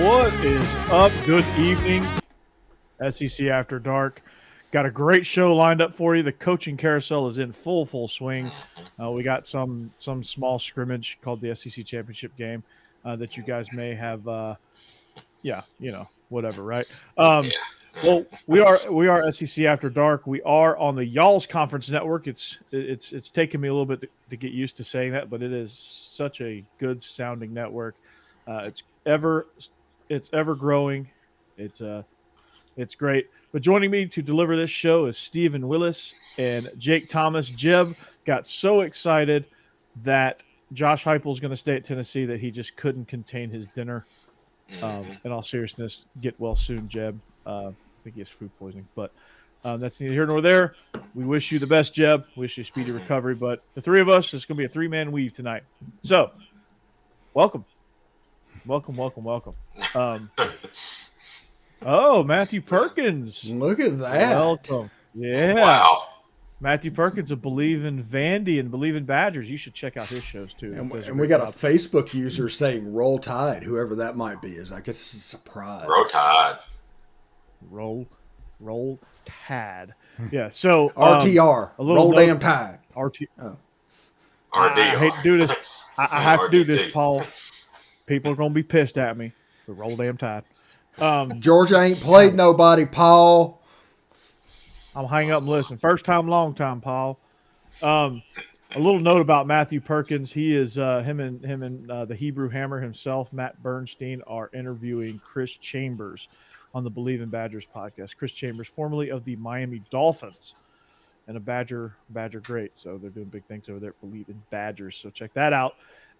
What is up? Good evening, SEC After Dark. Got a great show lined up for you. The coaching carousel is in full swing. We got some small scrimmage called the SEC Championship game that you guys may have. Whatever, right? Well, we are SEC After Dark. We are on the Y'all's Conference Network. It's taken me a little bit to get used to saying that, but it is such a good sounding network. It's ever growing. It's great. But joining me to deliver this show is Stephen Willis and Jake Thomas. Jeb got so excited that Josh Heupel is going to stay at Tennessee that he just couldn't contain his dinner. In all seriousness, get well soon, Jeb. I think he has food poisoning, but that's neither here nor there. We wish you the best, Jeb. Wish you speedy recovery. But the three of us, it's going to be a three-man weave tonight. So, welcome. Matthew Perkins. Look at that. Welcome. Yeah. Wow. Matthew Perkins of Believe in Vandy and Believe in Badgers. You should check out his shows, too. And we got a Facebook user saying Roll Tide, whoever that might be. I guess it's a surprise. Roll Tide. Roll Tide. Yeah, so. RTR. Roll damn Tide. RT. Oh. RDR. I hate to do this. I have to do this, Paul. People are going to be pissed at me. So roll damn Tide. Georgia ain't played nobody, Paul. I'll hang up and listen. First time, long time, Paul. A little note about Matthew Perkins. He is him and the Hebrew Hammer himself, Matt Bernstein, are interviewing Chris Chambers on the Believe in Badgers podcast. Chris Chambers, formerly of the Miami Dolphins, and a Badger great. So they're doing big things over there at Believe in Badgers. So check that out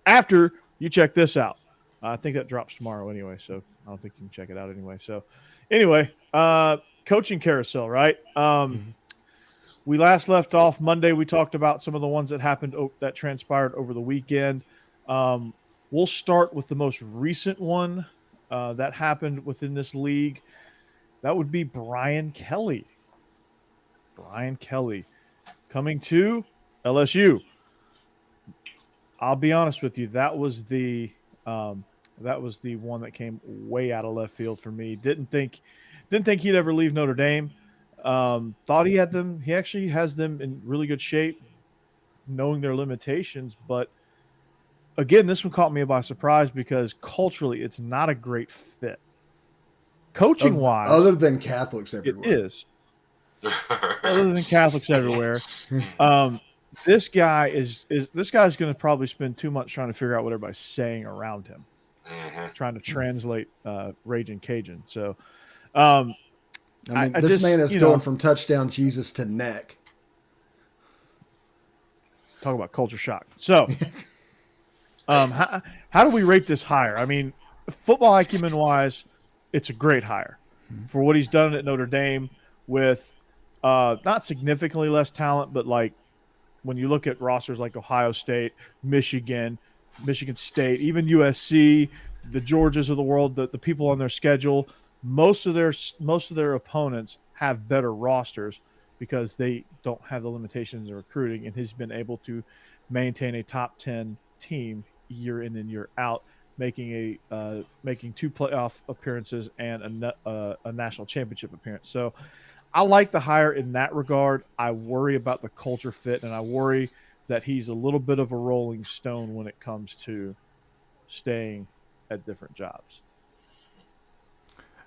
after you check this out. I think that drops tomorrow anyway, so I don't think you can check it out anyway. So anyway, coaching carousel, right? We last left off Monday. We talked about some of the ones that happened that transpired over the weekend. We'll start with the most recent one that happened within this league. That would be Brian Kelly. Brian Kelly coming to LSU. I'll be honest with you. That was the one that came way out of left field for me. Didn't think he'd ever leave Notre Dame. Thought he had them. He actually has them in really good shape, knowing their limitations. But again, this one caught me by surprise because culturally, it's not a great fit. Coaching wise, other than Catholics everywhere, it is. Other than Catholics everywhere, this guy is going to probably spend too much trying to figure out what everybody's saying around him, trying to translate Raging Cajun. So. This man is going from touchdown Jesus to neck. Talk about culture shock. So, how do we rate this hire? I mean, football acumen-wise, it's a great hire for what he's done at Notre Dame with not significantly less talent, but like when you look at rosters like Ohio State, Michigan State, even USC, the Georgias of the world, the people on their schedule. Most of their opponents have better rosters because they don't have the limitations of recruiting, and he's been able to maintain a top 10 team year in and year out, making 2 playoff appearances and a national championship appearance. So I like the hire in that regard. I worry about the culture fit, and I worry that he's a little bit of a rolling stone when it comes to staying at different jobs.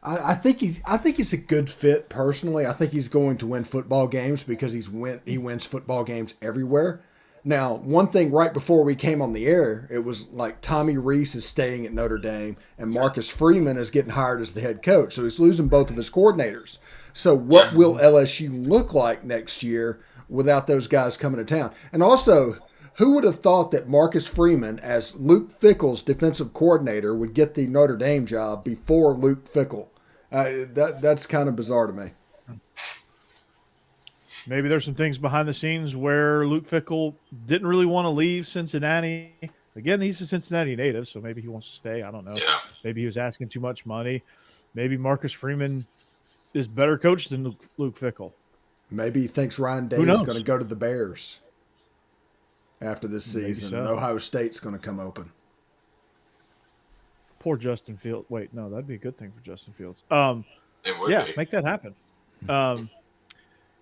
I think he's a good fit personally. I think he's going to win football games because he wins football games everywhere. Now, one thing right before we came on the air, it was like Tommy Rees is staying at Notre Dame and Marcus Freeman is getting hired as the head coach. So he's losing both of his coordinators. So what will LSU look like next year without those guys coming to town? And also, who would have thought that Marcus Freeman, as Luke Fickell's defensive coordinator, would get the Notre Dame job before Luke Fickell? That's kind of bizarre to me. Maybe there's some things behind the scenes where Luke Fickell didn't really want to leave Cincinnati. Again, he's a Cincinnati native, so maybe he wants to stay. I don't know. Yeah. Maybe he was asking too much money. Maybe Marcus Freeman is better coach than Luke Fickell. Maybe he thinks Ryan Day is going to go to the Bears after this season, and Ohio State's going to come open. Poor Justin Fields. Wait, no, that'd be a good thing for Justin Fields. It would Yeah, be. make that happen.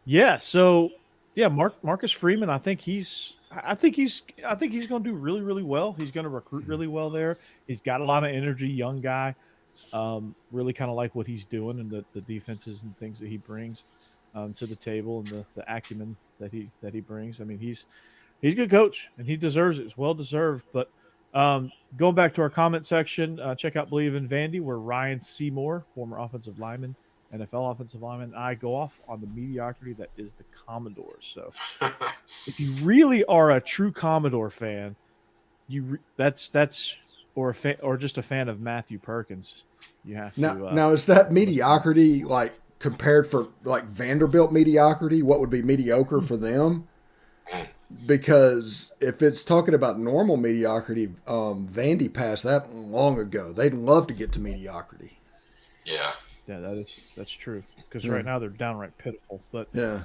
Yeah. So yeah, Marcus Freeman. I think he's going to do really really well. He's going to recruit really well there. He's got a lot of energy, young guy. Really kind of like what he's doing and the defenses and things that he brings to the table and the acumen that he brings. I mean, he's a good coach and he deserves it. It's well deserved. But going back to our comment section, check out Believe in Vandy, where Ryan Seymour, former offensive lineman, NFL offensive lineman, and I go off on the mediocrity that is the Commodores. So if you really are a true Commodore fan, that's or just a fan of Matthew Perkins, you have to. Now is that mediocrity like compared for like Vanderbilt mediocrity? What would be mediocre for them? Because if it's talking about normal mediocrity, Vandy passed that long ago. They'd love to get to mediocrity. Yeah. Yeah, that's true. Because right now they're downright pitiful. But yeah.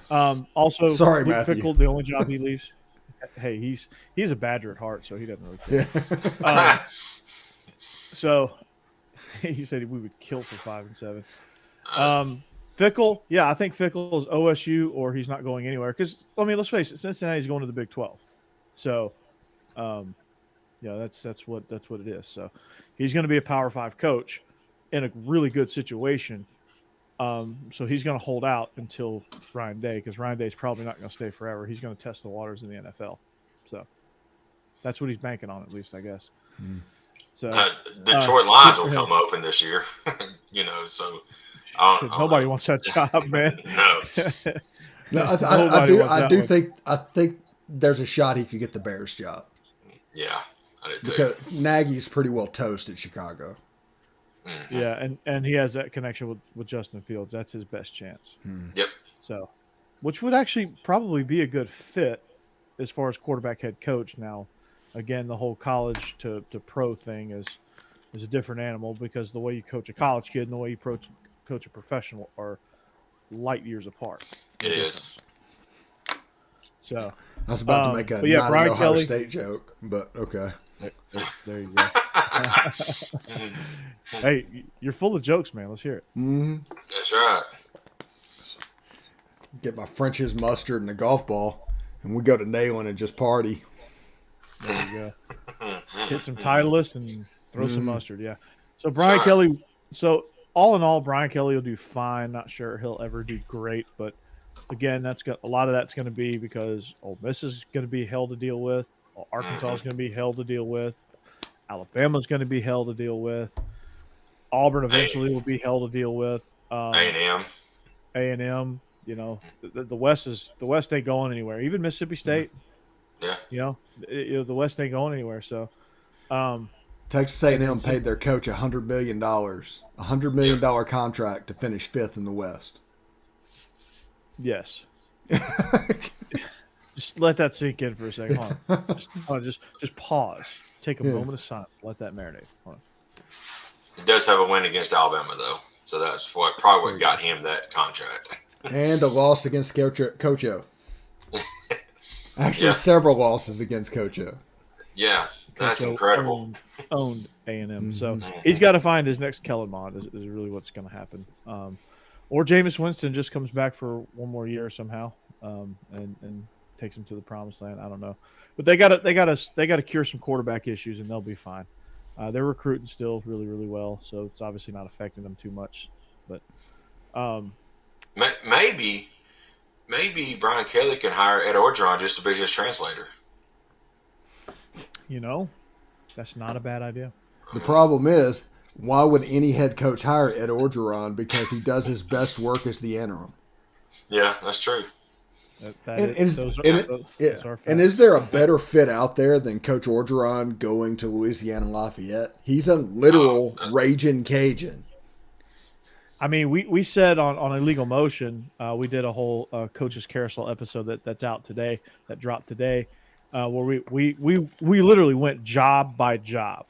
Also, sorry, Luke Matthew. Fickell, the only job he leaves. Hey, he's a Badger at heart, so he doesn't really care. So he said we would kill for 5 and 7. Fickell, yeah, I think Fickell is OSU or he's not going anywhere. Because I mean, let's face it, Cincinnati's going to the Big 12. So, yeah, that's what it is. So he's going to be a Power 5 coach in a really good situation. So he's going to hold out until Ryan Day, because Ryan Day's probably not going to stay forever. He's going to test the waters in the NFL. So that's what he's banking on, at least, I guess. So Detroit Lions will come open this year, so nobody wants that job, man. No. I do think there's a shot he could get the Bears job. Yeah, I do too. Because Nagy's pretty well toast at Chicago. Mm-hmm. Yeah, and he has that connection with Justin Fields. That's his best chance. Yep. So, which would actually probably be a good fit as far as quarterback head coach. Now, again, the whole college to pro thing is a different animal, because the way you coach a college kid and the way you coach a professional are light years apart. It is. I So was about to make a not Brian Ohio Kelly, State joke, but okay. There you go. Hey, you're full of jokes, man. Let's hear it. Mm-hmm. That's right. Get my French's mustard and a golf ball, and we go to Nayland and just party. There you go. Get some Titleist and throw some mustard. Yeah. So Brian Kelly. So all in all, Brian Kelly will do fine. Not sure he'll ever do great, but again, a lot of that's going to be because Ole Miss is going to be hell to deal with. Arkansas is going to be hell to deal with. Alabama's going to be hell to deal with. Auburn eventually will be hell to deal with. A&M. The West ain't going anywhere. Even Mississippi State. Yeah. The West ain't going anywhere. So, Texas A&M paid their coach $100 million, $100 million contract to finish 5th in the West. Yes. Just let that sink in for a second. Hold on. Just pause. Take a moment of silence. Let that marinate. Hold on. He does have a win against Alabama, though, so that's probably what got him that contract. And a loss against Coach O. Actually, several losses against Coach O. Yeah, that's incredible. Owned A&M. So he's got to find his next Kellen Mond is really what's going to happen. Or Jameis Winston just comes back for one more year somehow, and takes him to the promised land. I don't know, but they got to cure some quarterback issues, and they'll be fine. They're recruiting still really, really well, so it's obviously not affecting them too much. But maybe Brian Kelly can hire Ed Orgeron just to be his translator. That's not a bad idea. The problem is, why would any head coach hire Ed Orgeron? Because he does his best work as the interim. Yeah, that's true. And is there a better fit out there than Coach Orgeron going to Louisiana Lafayette? He's a literal raging Cajun. I mean, we said on Illegal Motion, we did a whole Coaches Carousel episode that's out today, that dropped today, where we literally went job by job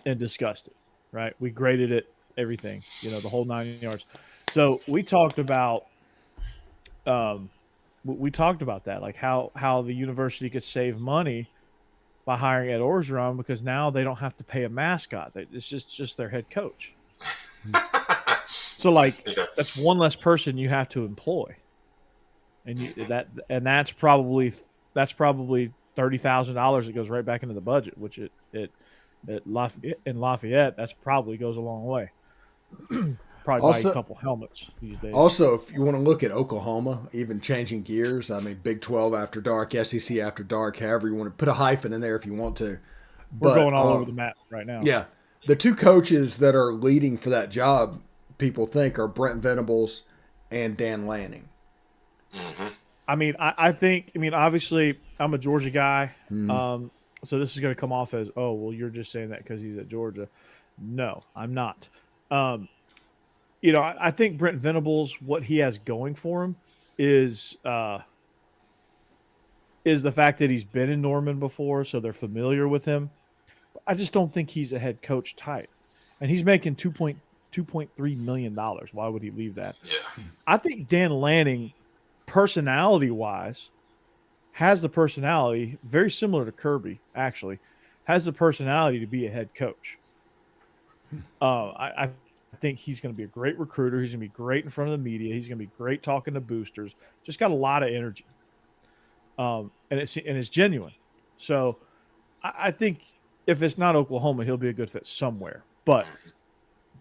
and discussed it. Right, we graded it, everything, the whole 9 yards. So we talked about. We talked about that, like how the university could save money by hiring Ed Orgeron because now they don't have to pay a mascot. It's just their head coach. So like Yeah. that's one less person you have to employ, and that's probably $30,000 that goes right back into the budget, which in Lafayette that's probably goes a long way. Probably buy a couple helmets these days. Also, if you want to look at Oklahoma, even changing gears, I mean, Big 12 after dark, SEC after dark, however you want to put a hyphen in there if you want to. We're going all over the map right now. Yeah. The two coaches that are leading for that job, people think, are Brent Venables and Dan Lanning. Mm-hmm. I mean, I think, obviously, I'm a Georgia guy. So this is going to come off as, oh, well, you're just saying that because he's at Georgia. No, I'm not. I think Brent Venables, what he has going for him is the fact that he's been in Norman before, so they're familiar with him. I just don't think he's a head coach type. And he's making $2.3 million. Why would he leave that? Yeah. I think Dan Lanning, personality-wise, has the personality, very similar to Kirby, actually, has the personality to be a head coach. I think he's going to be a great recruiter. He's going to be great in front of the media. He's going to be great talking to boosters. Just got a lot of energy. And it's genuine. So I think if it's not Oklahoma, he'll be a good fit somewhere. But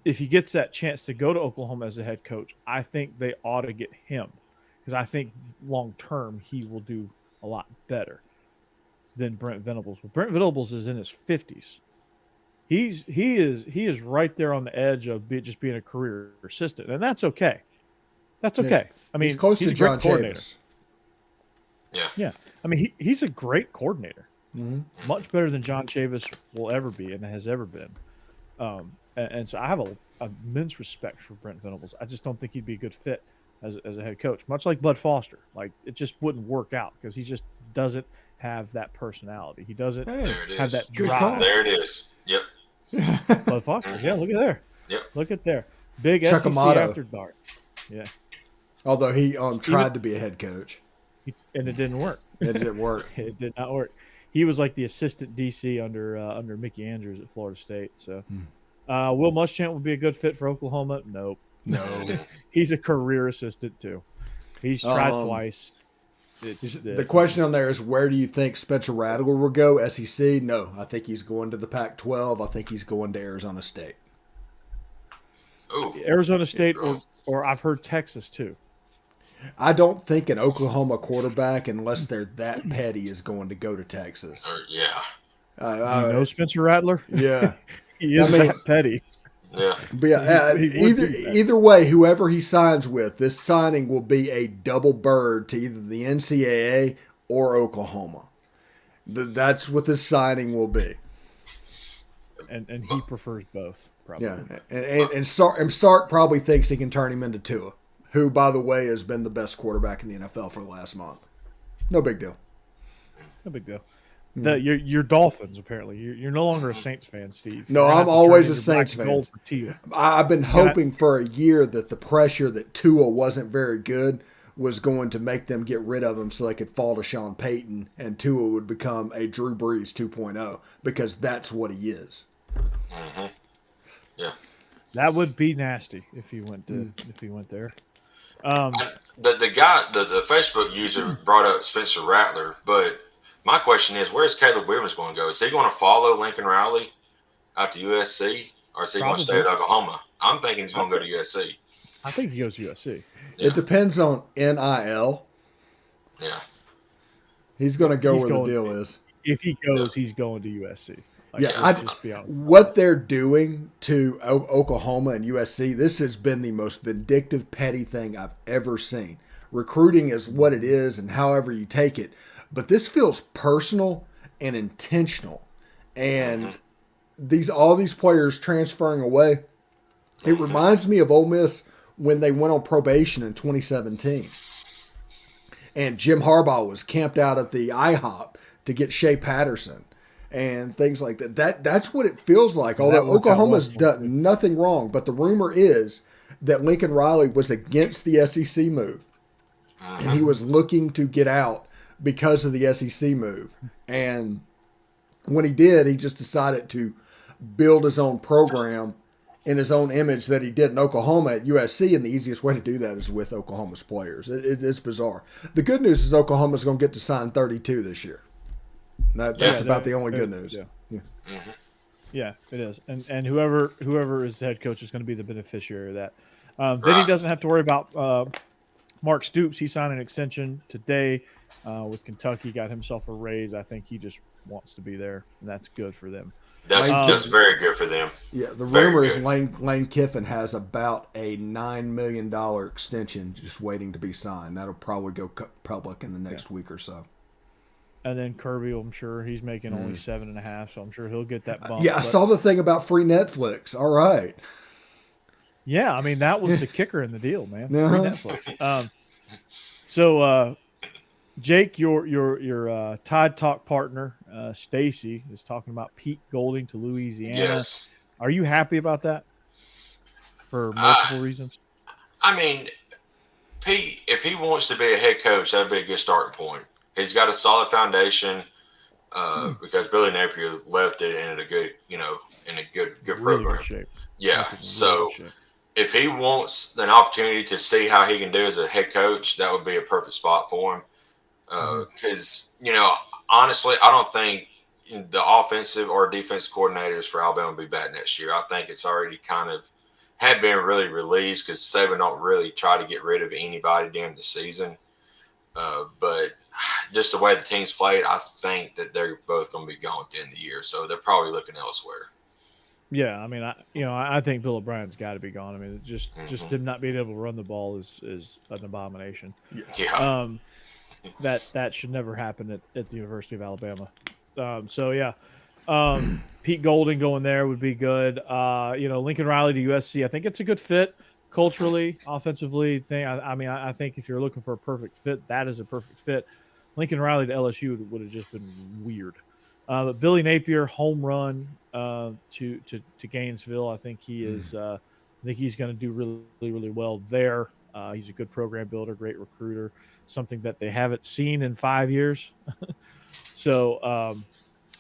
if he gets that chance to go to Oklahoma as a head coach, I think they ought to get him because I think long term he will do a lot better than Brent Venables. But Brent Venables is in his 50s. He is right there on the edge of just being a career assistant, and that's okay. That's okay. Yes. I mean, he's close to John Chavis. Yeah. I mean, he's a great coordinator. Mm-hmm. Much better than John Chavis will ever be and has ever been. And so I have a immense respect for Brent Venables. I just don't think he'd be a good fit as a head coach, much like Bud Foster. Like, it just wouldn't work out because he just doesn't have that personality. He doesn't have that drive. There it is. Yep. Bud Foster. Yeah, look at there. Yep. Look at there. Big Chuck SEC Amato. after dark. Yeah. Although he tried to be a head coach. And it didn't work. It didn't work. It did not work. He was like the assistant DC under Mickey Andrews at Florida State. So, Will Muschamp would be a good fit for Oklahoma. Nope. No. He's a career assistant too. He's tried twice. The question on there is, where do you think Spencer Rattler will go? SEC? No, I think he's going to the Pac-12. I think he's going to Arizona State. Ooh. Arizona State, or I've heard Texas too. I don't think an Oklahoma quarterback, unless they're that petty, is going to go to Texas. Yeah. You know Spencer Rattler? Yeah. He is that petty. Yeah. But yeah, either way, whoever he signs with, this signing will be a double bird to either the NCAA or Oklahoma. That's what this signing will be. And he prefers both, probably. Yeah, and Sark probably thinks he can turn him into Tua, who, by the way, has been the best quarterback in the NFL for the last month. No big deal. No big deal. You're Dolphins, apparently. You're no longer a Saints fan, Steve. No, I'm always a Saints fan. I've been hoping for a year that the pressure that Tua wasn't very good was going to make them get rid of him so they could fall to Sean Payton and Tua would become a Drew Brees 2.0 because that's what he is. Mm-hmm. Yeah. That would be nasty if he went there. The guy, the Facebook user brought up Spencer Rattler, but my question is, where's Caleb Williams going to go? Is he going to follow Lincoln Riley out to USC, or is he going to stay at Oklahoma? I'm thinking he's going to go to USC. I think he goes to USC. Yeah. It depends on NIL. Yeah. He's going to go where the deal is. If he goes, he's going to USC. What they're doing to Oklahoma and USC, this has been the most vindictive, petty thing I've ever seen. Recruiting is what it is, and however you take it. But this feels personal and intentional. And all these players transferring away, it reminds me of Ole Miss when they went on probation in 2017. And Jim Harbaugh was camped out at the IHOP to get Shea Patterson and things like that. That's what it feels like. Although Oklahoma's done nothing wrong. But the rumor is that Lincoln Riley was against the SEC move. And he was looking to get out because of the SEC move. And When he did, he just decided to build his own program in his own image that he did in Oklahoma at USC, and the easiest way to do that is with Oklahoma's players. It's bizarre. The good news is Oklahoma's going to get to sign 32 this year. That's about the only good news. Yeah, it is. And whoever is the head coach is going to be the beneficiary of that. Then he doesn't have to worry about Mark Stoops. He signed an extension today with Kentucky, got himself a raise. I think he just wants to be there, and that's good for them. That's very good for them. Yeah, the rumor is Lane Kiffin has about a $9 million extension just waiting to be signed. That'll probably go public in the next week or so. And then Kirby, I'm sure he's making only 7.5, so I'm sure he'll get that bump. I saw the thing about free Netflix. All right. Yeah, I mean that was the kicker in the deal, man. Free Netflix. So Jake, your Tide Talk partner, Stacy, is talking about Pete Golding to Louisiana. Yes. Are you happy about that? For multiple reasons. I mean, Pete, if he wants to be a head coach, that'd be a good starting point. He's got a solid foundation because Billy Napier left it in a good, in a good Really program. good shape. Yeah. So if he wants an opportunity to see how he can do as a head coach, that would be a perfect spot for him. Because, honestly, I don't think the offensive or defense coordinators for Alabama will be back next year. I think it's already kind of had been really released because Saban don't really try to get rid of anybody during the season. But just the way the teams played, I think that they're both going to be gone at the end of the year. So they're probably looking elsewhere. Yeah, I mean, I think Bill O'Brien's got to be gone. I mean, just him not being able to run the ball is an abomination. Yeah. That should never happen at the University of Alabama. Pete Golding going there would be good. Lincoln Riley to USC. I think it's a good fit culturally, offensively. I think if you're looking for a perfect fit, that is a perfect fit. Lincoln Riley to LSU would have just been weird. But Billy Napier, home run to Gainesville. I think he is. I think he's going to do really, really well there. He's a good program builder, great recruiter, something that they haven't seen in 5 years. So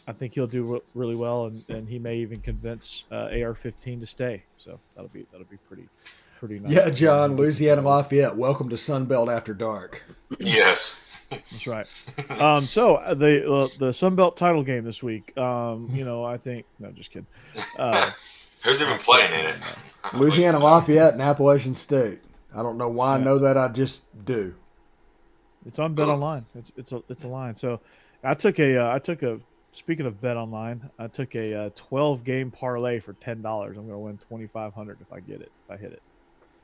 I think he'll do really well, and he may even convince AR-15 to stay. So that'll be pretty nice. Yeah, John, Louisiana Lafayette. Welcome to Sunbelt After Dark. Yes. That's right. So the Sunbelt title game this week. I think no, just kidding. Who's even playing in it? Louisiana Lafayette and Appalachian State. I don't know why I know that. I just do. It's on Bet Online. It's a line. So I took a speaking of Bet Online, I took a 12-game parlay for $10. I'm going to win $2,500 if I get it. If I hit it.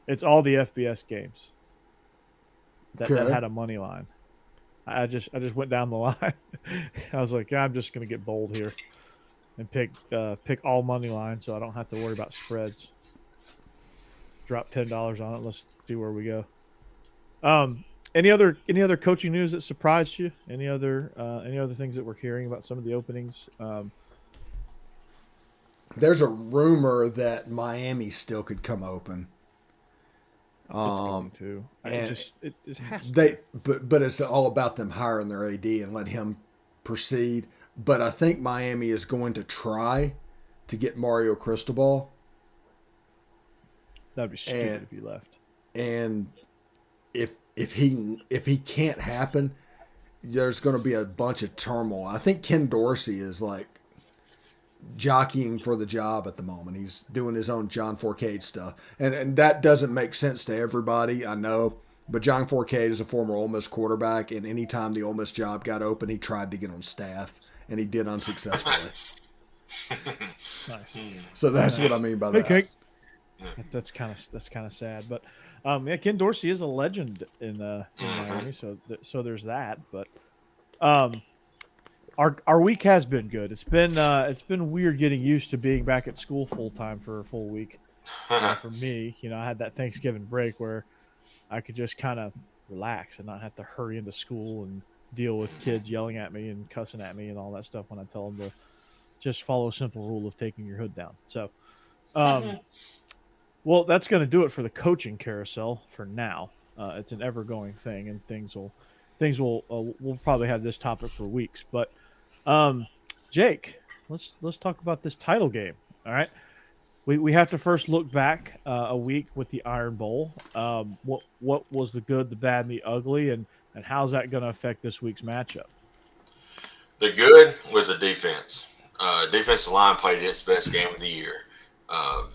It's all the FBS games that had a money line. I just went down the line. I was like, I'm just going to get bold here and pick all money line, so I don't have to worry about spreads. Drop $10 on it. Let's see where we go. Any other coaching news that surprised you? Any other things that we're hearing about some of the openings? There's a rumor that Miami still could come open. It's going to. It has to. But it's all about them hiring their AD and let him proceed. But I think Miami is going to try to get Mario Cristobal. That'd be stupid if he left. And if he can't happen, there's going to be a bunch of turmoil. I think Ken Dorsey is like jockeying for the job at the moment. He's doing his own John Forcade stuff. And that doesn't make sense to everybody, I know. But John Forcade is a former Ole Miss quarterback, and anytime the Ole Miss job got open, he tried to get on staff, and he did unsuccessfully. Nice. So that's what I mean by that. Cake. That's kind of sad, but Ken Dorsey is a legend in Miami, so there's that. But our week has been good. It's been weird getting used to being back at school full time for a full week. For me, I had that Thanksgiving break where I could just kind of relax and not have to hurry into school and deal with kids yelling at me and cussing at me and all that stuff when I tell them to just follow a simple rule of taking your hood down. So, well, that's going to do it for the coaching carousel for now. It's an ever-going thing, and things will we'll probably have this topic for weeks. But Jake, let's talk about this title game. All right, we have to first look back a week with the Iron Bowl. What was the good, the bad, and the ugly, and how's that going to affect this week's matchup? The good was the defense. Defensive line played its best game of the year. Um,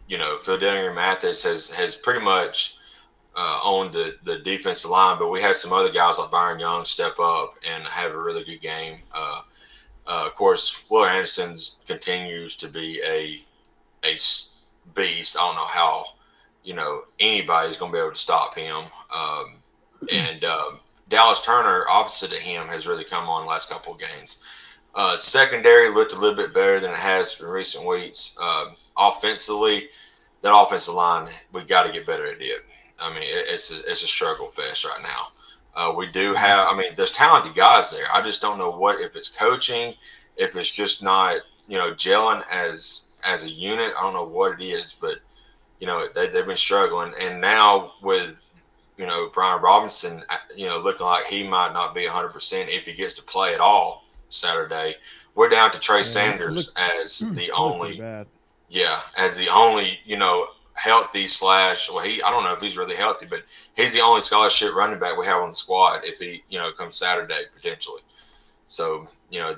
Philadelphia Mathis has pretty much owned the defensive line, but we had some other guys like Byron Young step up and have a really good game. Of course, Will Anderson's continues to be a beast. I don't know how anybody's going to be able to stop him. And Dallas Turner, opposite of him, has really come on the last couple of games. Secondary looked a little bit better than it has in recent weeks. Offensively, that offensive line, we got to get better at it. I mean, it's a struggle fest right now. We do have, I mean, there's talented guys there. I just don't know if it's coaching, if it's just not, gelling as a unit. I don't know what it is, but they've been struggling. And now with Brian Robinson, looking like he might not be 100% if he gets to play at all Saturday. We're down to Trey Sanders as the only, healthy / well, I don't know if he's really healthy, but he's the only scholarship running back we have on the squad if he, comes Saturday potentially. So,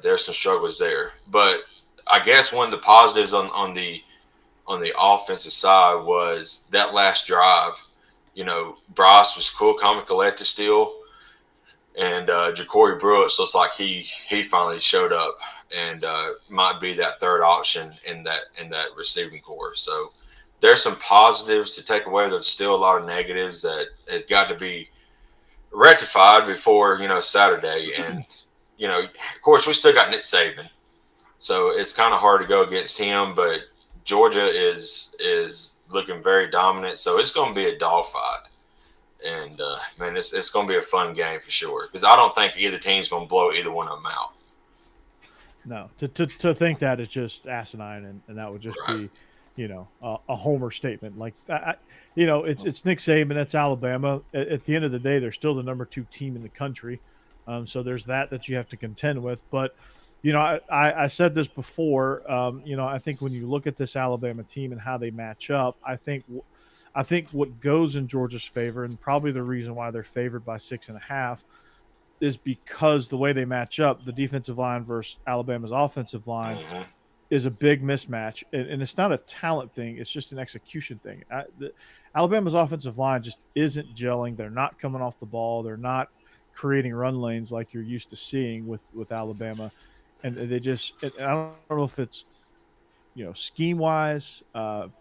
there's some struggles there. But I guess one of the positives on the offensive side was that last drive. Bryce was cool, calm, and collected still, and Ja'Cory Brooks looks like he finally showed up and might be that third option in that receiving corps. So there's some positives to take away. There's still a lot of negatives that has got to be rectified before Saturday. And of course, we still got Nick Saban, so it's kind of hard to go against him. But Georgia is looking very dominant, so it's going to be a dogfight. And man, it's going to be a fun game for sure, because I don't think either team's going to blow either one of them out. No, to think that is just asinine, and that would just Right. be, a homer statement. Like, it's Nick Saban, that's Alabama. At the end of the day, they're still the number 2 team in the country. So there's that you have to contend with. But, I said this before. I think when you look at this Alabama team and how they match up, I think what goes in Georgia's favor, and probably the reason why they're favored by 6.5, is because the way they match up, the defensive line versus Alabama's offensive line, Mm-hmm. is a big mismatch, and it's not a talent thing; it's just an execution thing. Alabama's offensive line just isn't gelling. They're not coming off the ball. They're not creating run lanes like you're used to seeing with Alabama, and they just. I don't know if it's scheme wise,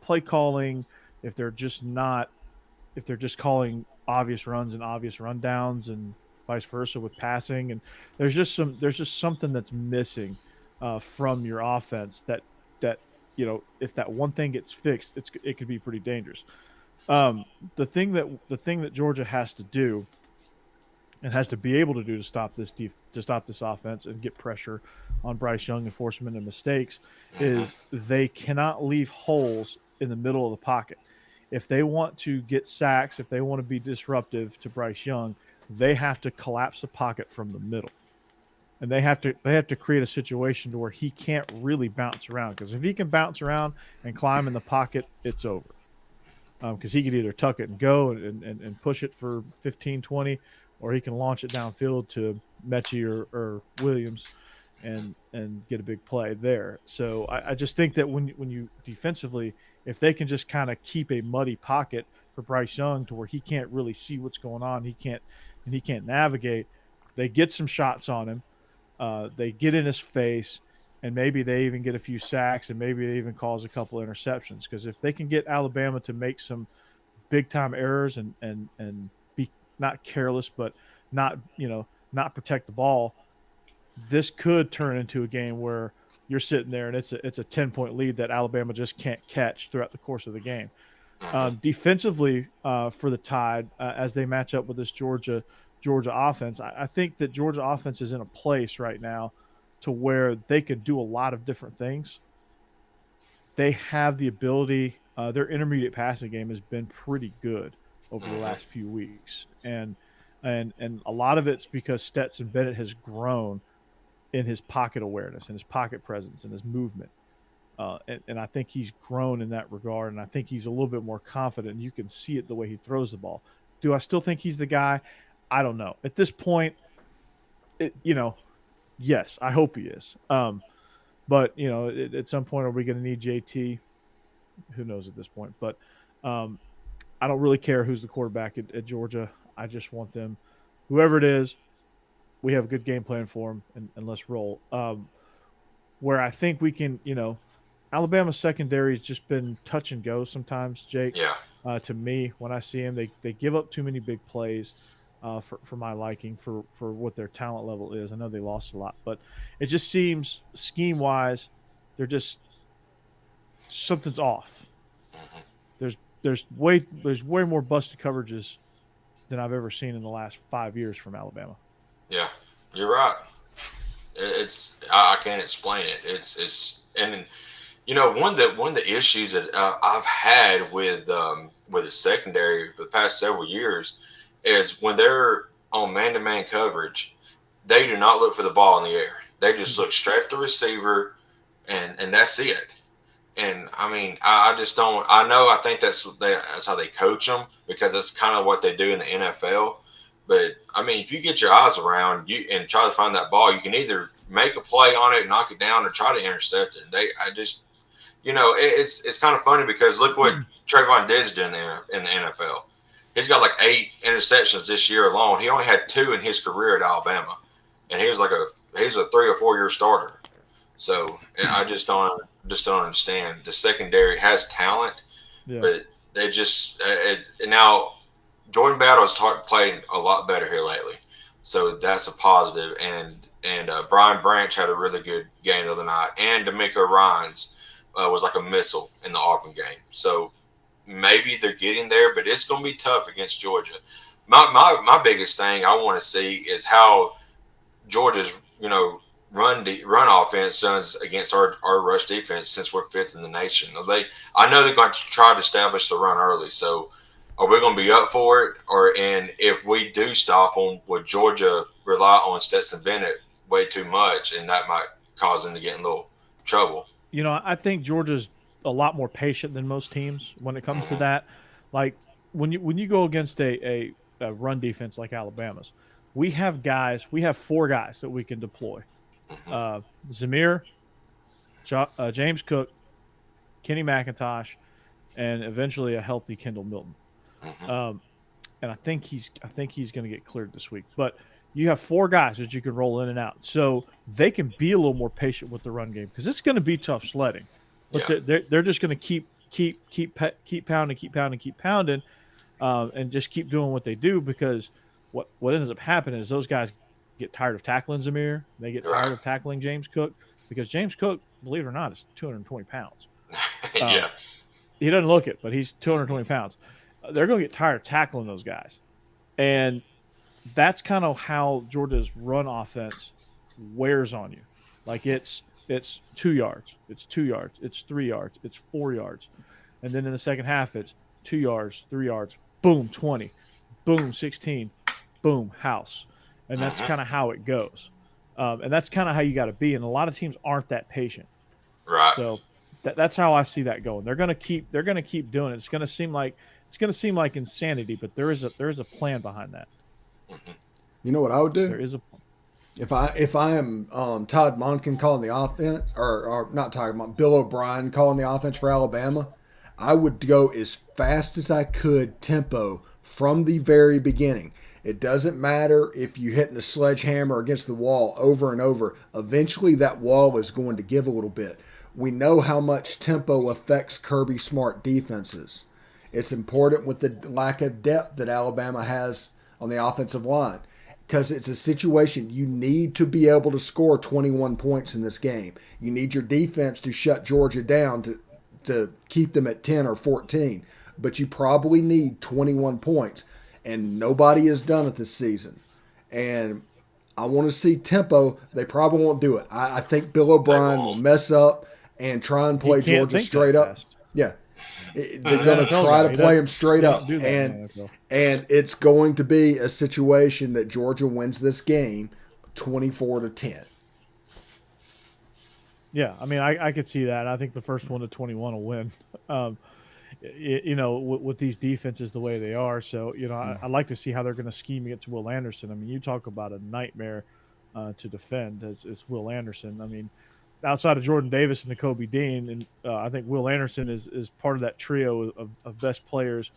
play calling, if they're just calling obvious runs and obvious rundowns, and vice versa with passing, and there's just something that's missing from your offense that if that one thing gets fixed, it could be pretty dangerous. The thing that Georgia has to do and has to be able to do to stop this offense and get pressure on Bryce Young and force him into mistakes is they cannot leave holes in the middle of the pocket. If they want to get sacks, if they want to be disruptive to Bryce Young, they have to collapse the pocket from the middle. And they have to create a situation to where he can't really bounce around, because if he can bounce around and climb in the pocket, it's over. Because he could either tuck it and go and push it for 15, 20, or he can launch it downfield to Mechie or Williams and get a big play there. So I just think that when you defensively, if they can just kind of keep a muddy pocket for Bryce Young to where he can't really see what's going on, he can't navigate, they get some shots on him, they get in his face, and maybe they even get a few sacks, and maybe they even cause a couple of interceptions. Because if they can get Alabama to make some big time errors and be not careless, but not protect the ball, this could turn into a game where you're sitting there and it's a 10-point lead that Alabama just can't catch throughout the course of the game. Defensively, for the Tide, as they match up with this Georgia offense, I think that Georgia offense is in a place right now to where they could do a lot of different things. They have the ability. Their intermediate passing game has been pretty good over the last few weeks, and a lot of it's because Stetson Bennett has grown in his pocket awareness and his pocket presence and his movement. And I think he's grown in that regard, and I think he's a little bit more confident. You can see it the way he throws the ball. Do I still think he's the guy? I don't know. At this point, yes, I hope he is. But at some point, are we going to need JT? Who knows at this point? But I don't really care who's the quarterback at Georgia. I just want them, whoever it is, we have a good game plan for them, and let's roll. Where I think we can, Alabama's secondary has just been touch and go sometimes, Jake. Yeah. To me, when I see them, they give up too many big plays for my liking, for what their talent level is. I know they lost a lot, but it just seems scheme-wise, they're just something's off. There's way more busted coverages than I've ever seen in the last 5 years from Alabama. Yeah, you're right. I can't explain it. And one of the issues that I've had with the secondary for the past several years is when they're on man-to-man coverage, they do not look for the ball in the air. They just look straight at the receiver, and that's it. And I mean, I just don't. I think that's how they coach them, because that's kind of what they do in the NFL. But I mean, if you get your eyes around you and try to find that ball, you can either make a play on it, knock it down, or try to intercept it. It's kind of funny because look what Trayvon Diggs did in the NFL. He's got like 8 interceptions this year alone. He only had 2 in his career at Alabama, and he's a 3 or 4 year starter. So I just don't understand. The secondary has talent, but they just now Jordan Battle's playing a lot better here lately, so that's a positive. And Brian Branch had a really good game the other night, and D'Amico Ryans was like a missile in the Auburn game. So maybe they're getting there, but it's going to be tough against Georgia. My biggest thing I want to see is how Georgia's run offense does against our rush defense, since we're 5th in the nation. I know they're going to try to establish the run early, so are we going to be up for it? And if we do stop them, would Georgia rely on Stetson Bennett way too much, and that might cause them to get in a little trouble? I think Georgia's a lot more patient than most teams when it comes to that. Like when you go against a run defense like Alabama's, we have 4 guys that we can deploy. Zamir, James Cook, Kenny McIntosh, and eventually a healthy Kendall Milton. And I think he's going to get cleared this week. But you have 4 guys that you can roll in and out, so they can be a little more patient with the run game, because it's going to be tough sledding. But they're just going to keep pounding, and just keep doing what they do, because what ends up happening is those guys get tired of tackling Zamir. They get tired of tackling James Cook, because James Cook, believe it or not, is 220 pounds. Yeah. He doesn't look it, but he's 220 pounds. They're going to get tired of tackling those guys. And that's kind of how Georgia's run offense wears on you. Like it's 2 yards, it's 2 yards, it's 3 yards, it's 4 yards. And then in the second half, it's 2 yards, 3 yards, boom, 20, boom, 16, boom, house. And that's kind of how it goes. And that's kind of how you got to be. And a lot of teams aren't that patient. Right. So that's how I see that going. They're going to keep doing it. It's going to seem like insanity, but there is a plan behind that. You know what I would do? There is a plan. If I am Todd Monken calling the offense, or not Todd Monken, Bill O'Brien calling the offense for Alabama, I would go as fast as I could tempo from the very beginning. It doesn't matter if you're hitting a sledgehammer against the wall over and over. Eventually that wall is going to give a little bit. We know how much tempo affects Kirby Smart defenses. It's important with the lack of depth that Alabama has on the offensive line, because it's a situation you need to be able to score 21 points in this game. You need your defense to shut Georgia down to keep them at 10 or 14, but you probably need 21 points. And nobody has done it this season. And I want to see tempo. They probably won't do it. I think Bill O'Brien will mess up and try and play Georgia straight up. Yeah. They're going to try to play him straight up. And it's going to be a situation that Georgia wins this game 24-10. Yeah, I mean, I could see that. I think the first one to 21 will win. Um, with these defenses the way they are. So, I like to see how they're going to scheme against Will Anderson. I mean, you talk about a nightmare to defend. It's Will Anderson. I mean, outside of Jordan Davis and Kobe Dean, and I think Will Anderson is part of that trio of best players,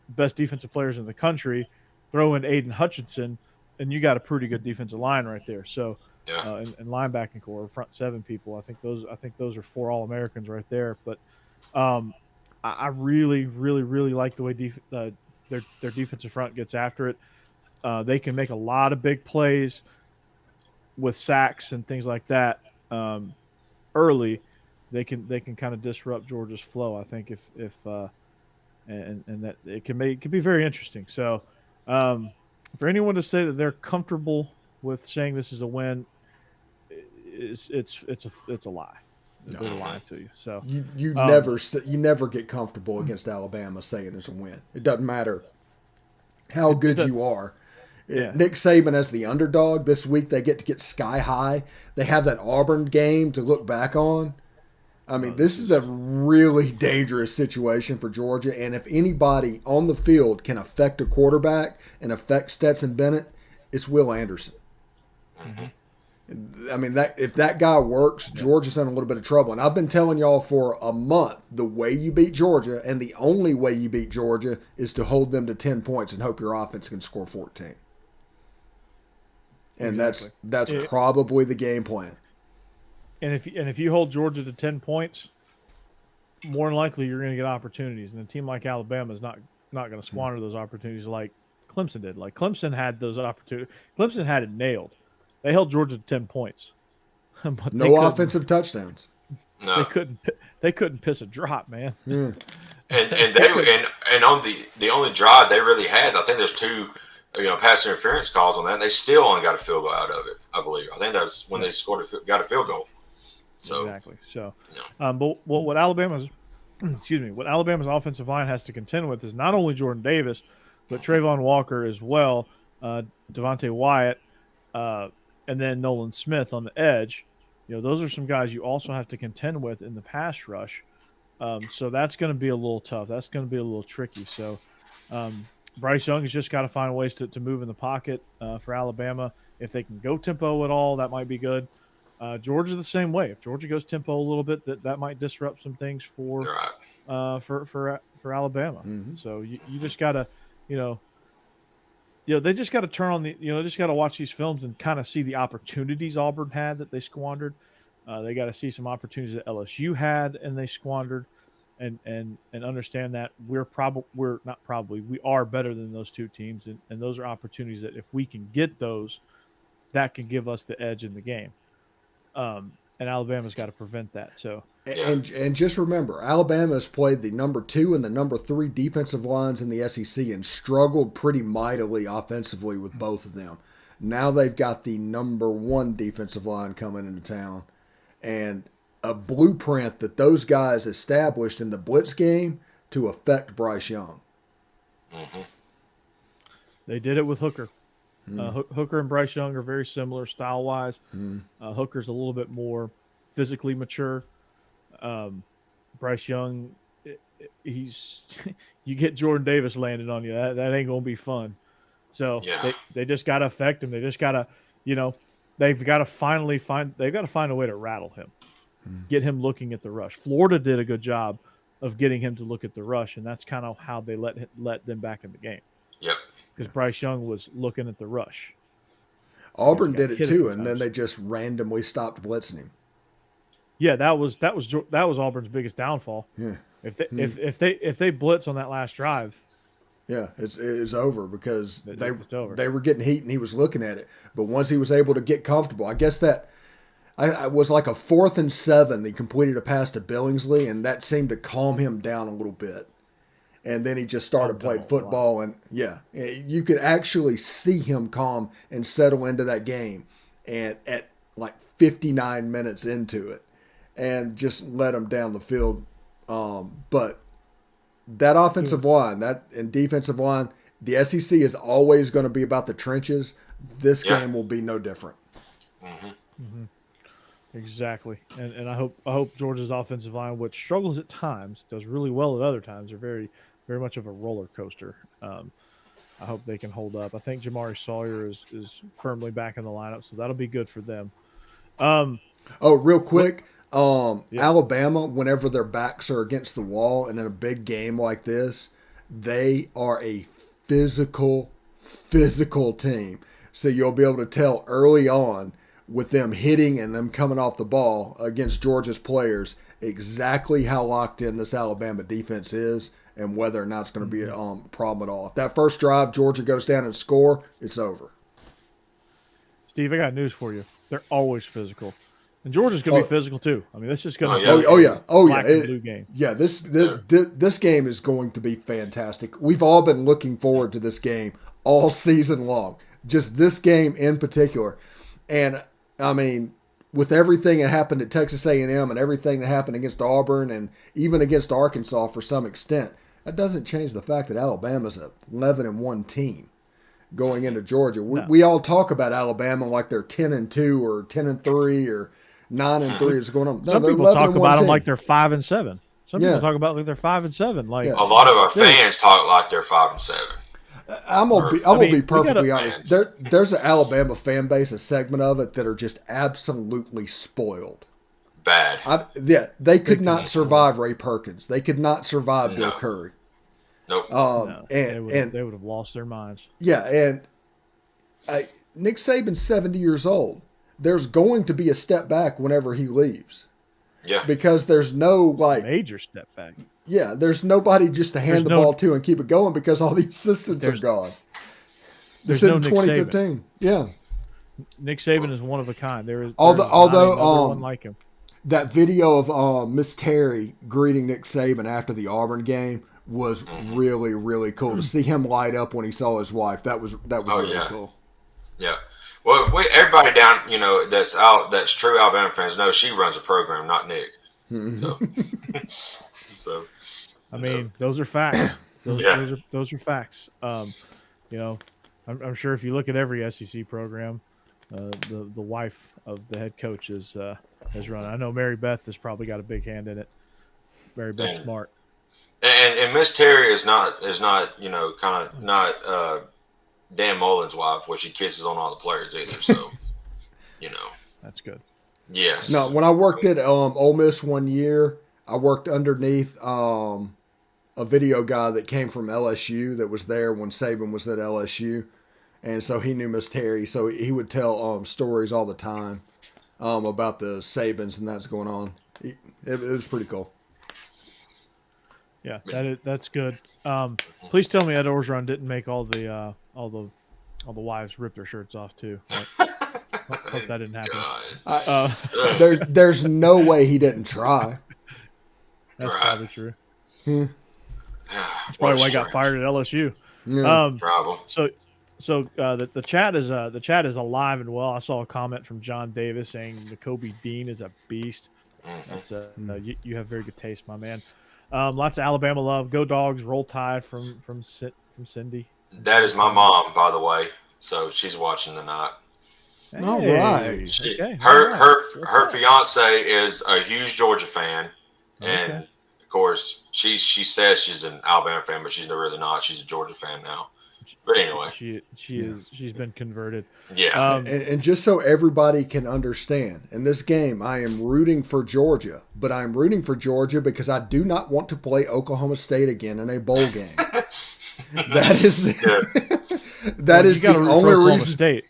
best defensive players in the country. Throw in Aiden Hutchinson, and you got a pretty good defensive line right there. So, Yeah. and linebacking core, front seven people. I think those are 4 All-Americans right there. But I really, really, really like the way their defensive front gets after it. They can make a lot of big plays with sacks and things like that early. They can kind of disrupt Georgia's flow. I think and that it can be very interesting. So for anyone to say that they're comfortable with saying this is a win, it's a lie. They're lying to you. So you never get comfortable against Alabama saying it's a win. It doesn't matter how good you are. Yeah. Nick Saban as the underdog this week, they get sky high. They have that Auburn game to look back on. I mean, this is a really dangerous situation for Georgia, and if anybody on the field can affect a quarterback and affect Stetson Bennett, it's Will Anderson. I mean, if that guy works, Georgia's in a little bit of trouble. And I've been telling y'all for a month, the way you beat Georgia, and the only way you beat Georgia, is to hold them to 10 points and hope your offense can score 14. And Exactly. that's probably the game plan. And if you hold Georgia to 10 points, more than likely you're going to get opportunities. And a team like Alabama is not going to squander those opportunities like Clemson did. Like Clemson had those opportunities. Clemson had it nailed. They held Georgia to 10 points. But no offensive touchdowns. No. They couldn't piss a drop, man. Yeah. And on the only drive they really had, I think there's 2 pass interference calls on that, and they still only got a field goal out of it, I believe. I think that was when they got a field goal. So Exactly. So, yeah. but what Alabama's offensive line has to contend with is not only Jordan Davis, but Trayvon Walker as well, Devontae Wyatt, and then Nolan Smith on the edge. Those are some guys you also have to contend with in the pass rush. So that's going to be a little tough. That's going to be a little tricky. So Bryce Young has just got to find ways to move in the pocket for Alabama. If they can go tempo at all, that might be good. Georgia the same way. If Georgia goes tempo a little bit, that might disrupt some things for Alabama. Mm-hmm. So you just got to, they just got to turn on just got to watch these films and kind of see the opportunities Auburn had that they squandered. They got to see some opportunities that LSU had and they squandered, and understand that we are better than those 2 teams, and those are opportunities that if we can get those, that can give us the edge in the game. And Alabama's got to prevent that. So and just remember, Alabama has played the number 2 and the number 3 defensive lines in the SEC and struggled pretty mightily offensively with both of them. Now they've got the number 1 defensive line coming into town, and a blueprint that those guys established in the blitz game to affect Bryce Young. Mm-hmm. They did it with Hooker. Hooker and Bryce Young are very similar style-wise. Hooker's a little bit more physically mature. Bryce Young, you get Jordan Davis landed on you. That ain't gonna be fun. So they just got to affect him. They just got to, they've got to find a way to rattle him, get him looking at the rush. Florida did a good job of getting him to look at the rush, and that's kind of how they let them back in the game. Yep. Because Bryce Young was looking at the rush. Auburn did it too, and then they just randomly stopped blitzing him. Yeah, that was Auburn's biggest downfall. Yeah. If they blitz on that last drive, yeah, it's over because they over. were getting heat and he was looking at it. But once he was able to get comfortable, I guess that I was like a 4th and 7. He completed a pass to Billingsley, and that seemed to calm him down a little bit. And then he just started playing football, and you could actually see him calm and settle into that game. And at like 59 minutes into it, and just let him down the field. But that offensive line, and defensive line, the SEC is always going to be about the trenches. This game will be no different. Mm-hmm. Mm-hmm. Exactly, and I hope Georgia's offensive line, which struggles at times, does really well at other times. They're very much of a roller coaster. I hope they can hold up. I think Jamari Sawyer is firmly back in the lineup, so that'll be good for them. Um, Oh, real what? quick, Yeah, Alabama, whenever their backs are against the wall and in a big game like this, they are a physical team. So you'll be able to tell early on with them hitting and them coming off the ball against Georgia's players exactly how locked in this Alabama defense is and whether or not it's going to be a problem at all. If that first drive Georgia goes down and score, it's over. Steve, I got news for you. They're always physical, and Georgia's going to be physical too. I mean, this is going to Oh, be yeah. black and blue game. Yeah, this game is going to be fantastic. We've all been looking forward to this game all season long. Just this game in particular. And I mean, with everything that happened at Texas A&M and everything that happened against Auburn and even against Arkansas for some extent, that doesn't change the fact that Alabama's a 11-1 team going into Georgia. We all talk about Alabama like they're 10-2 or 10-3 or 9-3 is going on. No, Some people talk about them like they're 5-7. Some people talk about like they're 5-7. Like a lot of our fans talk like they're 5-7. I'm gonna be perfectly honest. There's an Alabama fan base, a segment of it that are just absolutely spoiled. Bad. They could not survive Ray Perkins. They could not survive Bill Curry. Nope. they would have lost their minds. Yeah, and Nick Saban's 70 years old. There's going to be a step back whenever he leaves. Yeah. Because there's no major step back. Yeah, there's nobody just to hand the ball to and keep it going because all the assistants are gone. There's no Nick 2015. Saban. Yeah. Nick Saban is one of a kind. There is although one like him. That video of Miss Terry greeting Nick Saban after the Auburn game was really, really cool to see him light up when he saw his wife. That was really cool. Yeah. Well, everybody down, that's true Alabama fans know she runs a program, not Nick. So, I mean, those are facts. Those are facts. I'm sure if you look at every SEC program, the wife of the head coach has run. I know Mary Beth has probably got a big hand in it. Mary Beth Smart. And Miss Terry is not Dan Mullen's wife, where she kisses on all the players either. So, that's good. Yes. No, when I worked at Ole Miss one year, I worked underneath a video guy that came from LSU that was there when Saban was at LSU, and so he knew Miss Terry. So he would tell stories all the time about the Sabans and that's going on. It was pretty cool. Yeah, that's good. Please tell me Ed Orgeron didn't make all the wives rip their shirts off too. Hope that didn't happen. There's no way he didn't try. That's probably true. That's probably why he got fired at LSU. Problem. So the chat is alive and well. I saw a comment from John Davis saying Nakobe Dean is a beast. That's you have very good taste, my man. Lots of Alabama love. Go Dogs. Roll Tide from Cindy. That is my mom, by the way. So she's watching tonight. Hey, all right. Her fiance is a huge Georgia fan, and of course she says she's an Alabama fan, but she's really not. She's a Georgia fan now. But anyway, she's been converted. Yeah. And just so everybody can understand, in this game, I am rooting for Georgia, but I'm rooting for Georgia because I do not want to play Oklahoma State again in a bowl game. That is the only reason. State.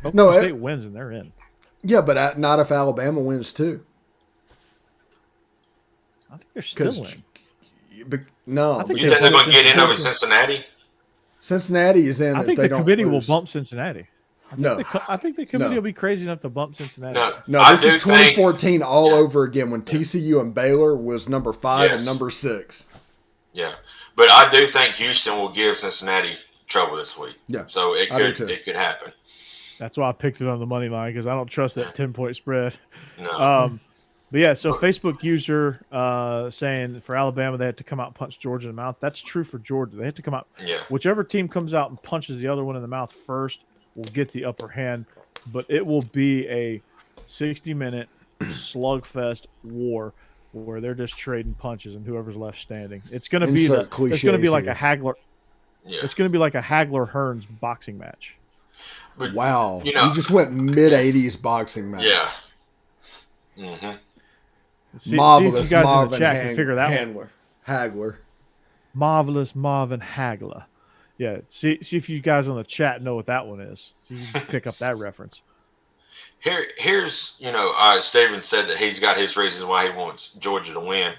Oklahoma State wins and they're in. Yeah, but not if Alabama wins too. I think they're still in. No. You think they're going to get in over Cincinnati? Cincinnati is in. I think the committee will bump Cincinnati. I think the committee will be crazy enough to bump Cincinnati. No, this is 2014 all over again when TCU and Baylor was number 5 and number 6. Yeah, but I do think Houston will give Cincinnati trouble this week. Yeah, so it could happen. That's why I picked it on the money line because I don't trust that 10-point spread. No. But yeah, so Facebook user saying for Alabama they have to come out and punch Georgia in the mouth. That's true for Georgia. They have to come out. Yeah. Whichever team comes out and punches the other one in the mouth first will get the upper hand. But it will be a 60-minute slugfest war where they're just trading punches and whoever's left standing. It's going to be Insert it's going to be cliches like here. a Hagler. Yeah. It's going to be like a Hagler Hearns boxing match. But, Wow. you know, You just went mid-'80s boxing match. yeah. Mm-hmm. See Marvelous if you guys Marvin in the chat can figure that one. Handler. Hagler. Marvelous Marvin Hagler. Yeah, see if you guys on the chat know what that one is. So you can pick up that reference. Here's Steven said that he's got his reasons why he wants Georgia to win,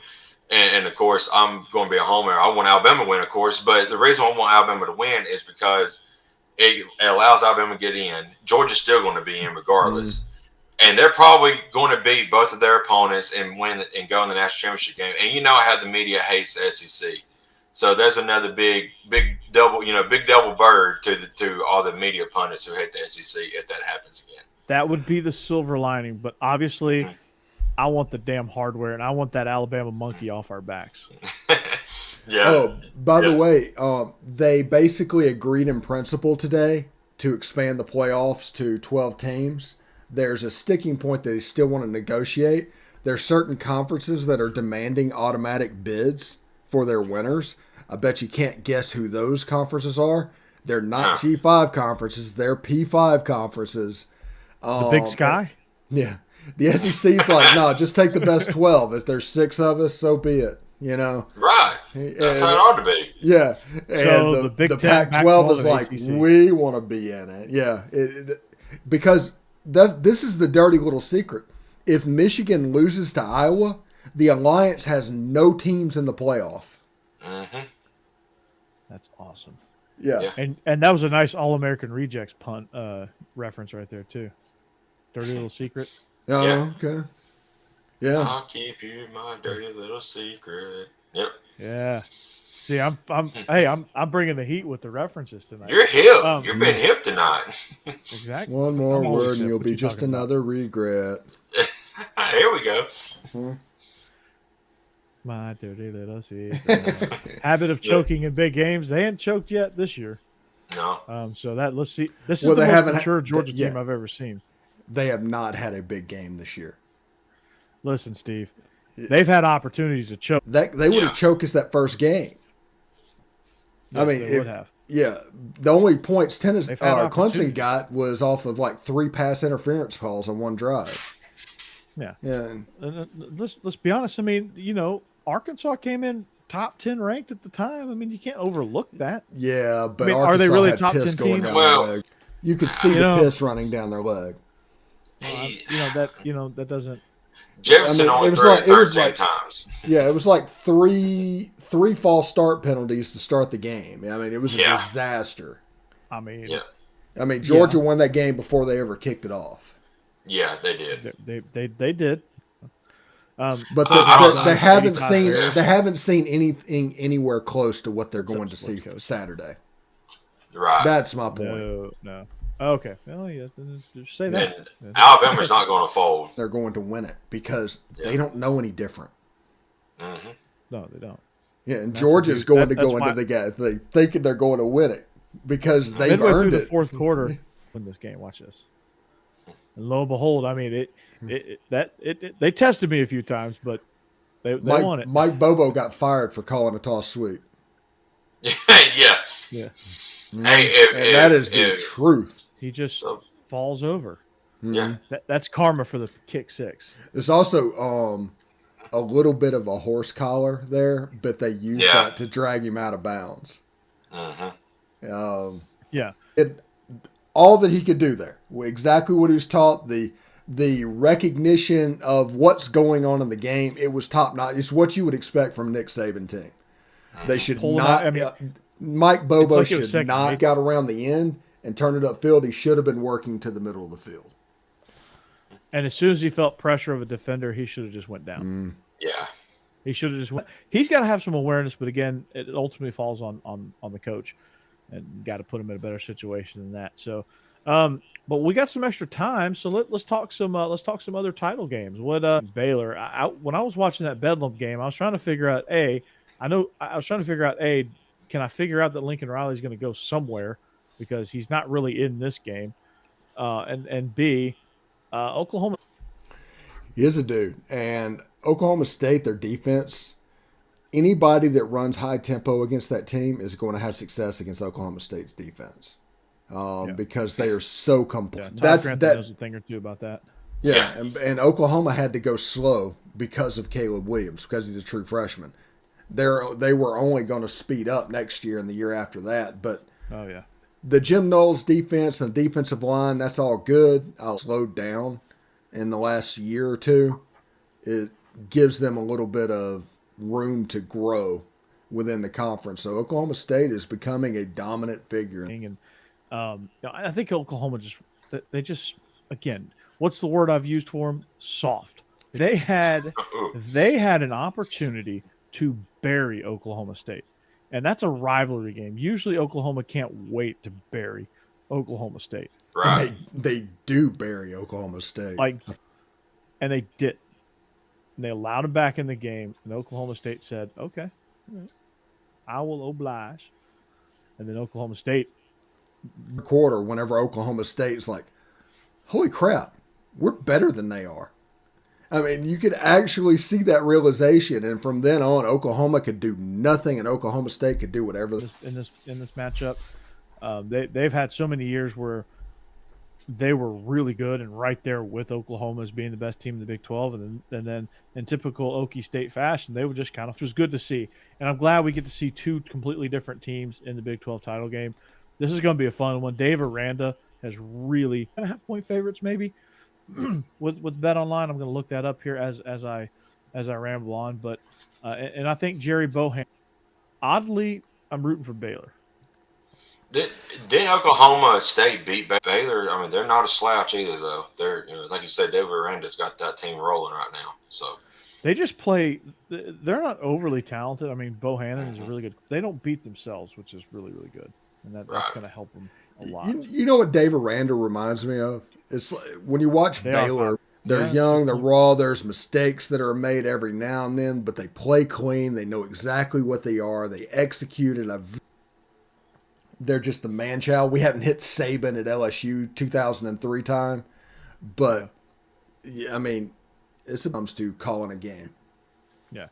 and of course I'm going to be a homer. I want Alabama to win, of course, but the reason I want Alabama to win is because it allows Alabama to get in. Georgia's still going to be in regardless, and they're probably going to beat both of their opponents and win and go in the national championship game. And how the media hates the SEC. So there's another big double bird to all the media pundits who hate the SEC if that happens again. That would be the silver lining, but obviously, I want the damn hardware and I want that Alabama monkey off our backs. Yeah. Oh, by the way, they basically agreed in principle today to expand the playoffs to 12 teams. There's a sticking point that they still want to negotiate. There's certain conferences that are demanding automatic bids for their winners. I bet you can't guess who those conferences are. They're not G5 conferences. They're P5 conferences. The Big Sky? Yeah. The SEC's like, no, just take the best 12. If there's 6 of us, so be it. Right. That's how it ought to be. Yeah. So And the Big the Ten, Pac-12 is Pac-12, like, ACC. we want to be in it. Yeah. Because this is the dirty little secret. If Michigan loses to Iowa, the Alliance has no teams in the playoff. Mm-hmm. That's awesome. Yeah. And that was a nice All-American Rejects punt reference right there, too. Dirty little secret. Oh, Yeah. okay. Yeah. I'll keep you my dirty little secret. Yep. Yeah. See, I'm bringing the heat with the references tonight. You're hip. You're being hip tonight. Exactly. One more I'm always word and hip. you'll What be you just talking about? another regret. Here we go. My dirty little secret. Habit of choking in big games. They ain't choked yet this year. No. So let's see. This is Well, the they most haven't mature Georgia yeah. team I've ever seen. They have not had a big game this year. Listen, Steve, they've had opportunities to choke. They would have choked us that first game. Yes, I mean, they would have. Yeah, the only points They've had Clemson opportunities. got was off of like 3 pass interference calls on one drive. Yeah. Yeah, And let's be honest. I mean, Arkansas came in top 10 ranked at the time. I mean, you can't overlook that. yeah, but I mean, Arkansas are they really had top piss 10 going team? down Well, their leg. You could see the piss running down their leg. That doesn't. Jefferson I mean, only it was threw like- it it was 13 like- times. Yeah, it was like three false start penalties to start the game. I mean, it was a Yeah. disaster. I mean, Yeah. I mean, Georgia won that game before they ever kicked it off. Yeah, they did. they did. But I don't they know. haven't 85 seen Bears. they haven't seen anything anywhere close to what they're going to Except see Sport Coast. Saturday. Right. That's my point. No. Okay. Well, yeah. Just say that. And Alabama's not going to fold. They're going to win it because they don't know any different. Mm-hmm. No, they don't. Yeah, and That's Georgia's the- going to that's go into why- the game. They thinking they're going to win it because they've Midway through earned the it. fourth quarter, win this game. Watch this. And lo and behold, I mean they tested me a few times, but they won it. Mike Bobo got fired for calling a toss sweep, Yeah. Yeah. Hey, and that is the truth. He just So- falls over. Yeah. That's karma for the kick six. There's also a little bit of a horse collar there, but they used Yeah. that to drag him out of bounds. Mm-hmm. Yeah. All that he could do there, exactly what he was taught, the recognition of what's going on in the game, it was top notch. It's what you would expect from Nick Saban team. They should Pull him not. out, I mean, Mike Bobo like it was should second not nature. got around the end and turn it upfield. He should have been working to the middle of the field. And as soon as he felt pressure of a defender, he should have just went down. Yeah. He should have just went. He's got to have some awareness, but again, it ultimately falls on the coach, and got to put him in a better situation than that. So, but we got some extra time, so let's talk some other title games. What Baylor? When I was watching that Bedlam game, I was trying to figure out can I figure out that Lincoln Riley's going to go somewhere because he's not really in this game, and B, Oklahoma. He is a dude. And Oklahoma State, their defense, anybody that runs high tempo against that team is going to have success against Oklahoma State's defense. Because they are so complete. Yeah, Todd Grantham knows a thing or two about that. Yeah, and Oklahoma had to go slow because of Caleb Williams, because he's a true freshman. They were only going to speed up next year and the year after that. But the Jim Knowles defense and the defensive line, that's all good. I'll slowed down in the last year or two. It gives them a little bit of room to grow within the conference. So Oklahoma State is becoming a dominant figure. And I think Oklahoma just again, what's the word I've used for them? Soft. They had an opportunity to bury Oklahoma State, and that's a rivalry game. Usually, Oklahoma can't wait to bury Oklahoma State. Right? And they do bury Oklahoma State, and they did. And they allowed them back in the game, and Oklahoma State said, "Okay, I will oblige." And then Oklahoma State. Quarter, whenever Oklahoma State is like, holy crap, we're better than they are. I mean, you could actually see that realization, and from then on, Oklahoma could do nothing, and Oklahoma State could do whatever. In this matchup, they've had so many years where they were really good and right there with Oklahoma as being the best team in the Big 12, and then in typical Okie State fashion, they were just kind of, which was good to see. And I'm glad we get to see two completely different teams in the Big 12 title game. This is going to be a fun one. Dave Aranda has really 1.5-point favorites maybe with Bet Online. I'm going to look that up here as I ramble on. But and I think Jerry Bohan. Oddly, I'm rooting for Baylor. Didn't Oklahoma State beat Baylor? I mean, they're not a slouch either, though. They're like you said, David Aranda's got that team rolling right now. So they just play. They're not overly talented. I mean, Bohannon is really good. They don't beat themselves, which is really really good. And that's going to help them a lot. You know what Dave Aranda reminds me of? It's like, when you watch Baylor, they're young, they're raw, there's mistakes that are made every now and then, but they play clean. They know exactly what they are. They execute it. They're just the man-child. We haven't hit Saban at LSU 2003 time, but, I mean, it comes to calling a game. Yeah,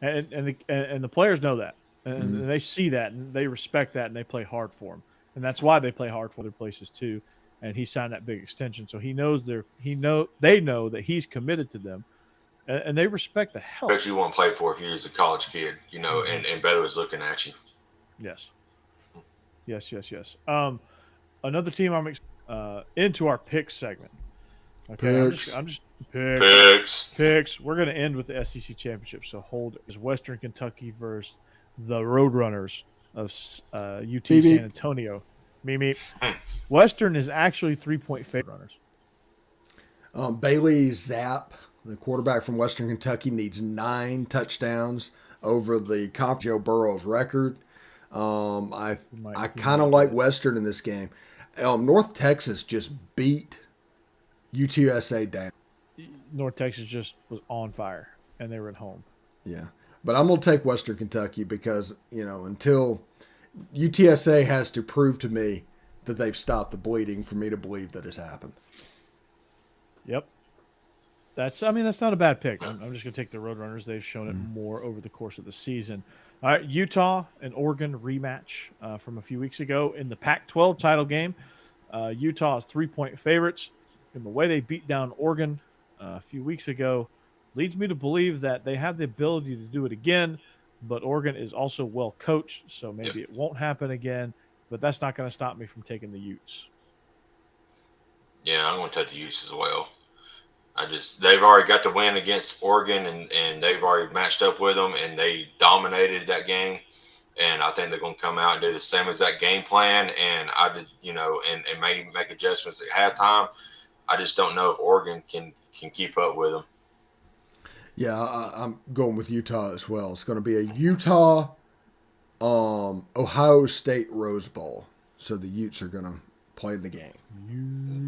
and the players know that. And they see that, and they respect that, and they play hard for him, and that's why they play hard for other places too. And he signed that big extension, so they know that he's committed to them, and they respect the hell. What you want to play for if you're a college kid, and Baylor was looking at you. Yes. Another team I'm into our picks segment. Okay, I'm just picks. We're going to end with the SEC championship, so hold it. It's Western Kentucky versus the Roadrunners of UT San Antonio. Western is actually 3-point favorite runners. Bailey Zapp, the quarterback from Western Kentucky, needs 9 touchdowns over the Joe Burrow's record. I kind of like Western in this game. North Texas just beat UTSA down. North Texas just was on fire, and they were at home. Yeah. But I'm going to take Western Kentucky because, until UTSA has to prove to me that they've stopped the bleeding for me to believe that it's happened. Yep. That's not a bad pick. I'm just going to take the Roadrunners. They've shown it more over the course of the season. All right, Utah and Oregon rematch from a few weeks ago in the Pac-12 title game. Utah is 3-point favorites. And the way they beat down Oregon a few weeks ago leads me to believe that they have the ability to do it again, but Oregon is also well coached, so maybe it won't happen again, but that's not going to stop me from taking the Utes. Yeah, I'm going to take the Utes as well. They've already got the win against Oregon, and they've already matched up with them, and they dominated that game. And I think they're going to come out and do the same as that game plan. And and maybe make adjustments at halftime. I just don't know if Oregon can keep up with them. Yeah, I'm going with Utah as well. It's going to be a Utah, Ohio State Rose Bowl. So the Utes are going to play the game.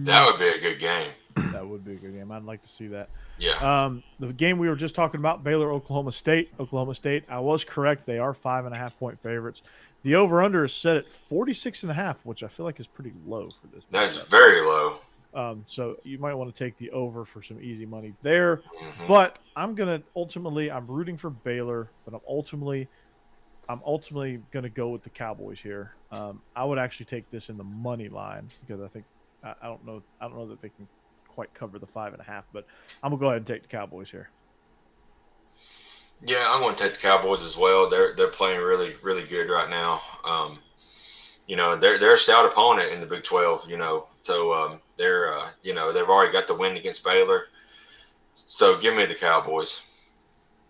That would be a good game. That would be a good game. I'd like to see that. Yeah. The game we were just talking about, Baylor, Oklahoma State. I was correct. They are 5.5-point favorites. The over-under is set at 46.5, which I feel like is pretty low for this. That's very low. So you might want to take the over for some easy money there. Mm-hmm. But I'm rooting for Baylor, but I'm ultimately going to go with the Cowboys here. I would actually take this in the money line because I think I don't know that they can quite cover the 5.5, but I'm gonna go ahead and take the Cowboys here. Yeah, I'm going to take the Cowboys as well. They're playing really really good right now. They're a stout opponent in the Big 12. So they're they've already got the win against Baylor. So give me the Cowboys.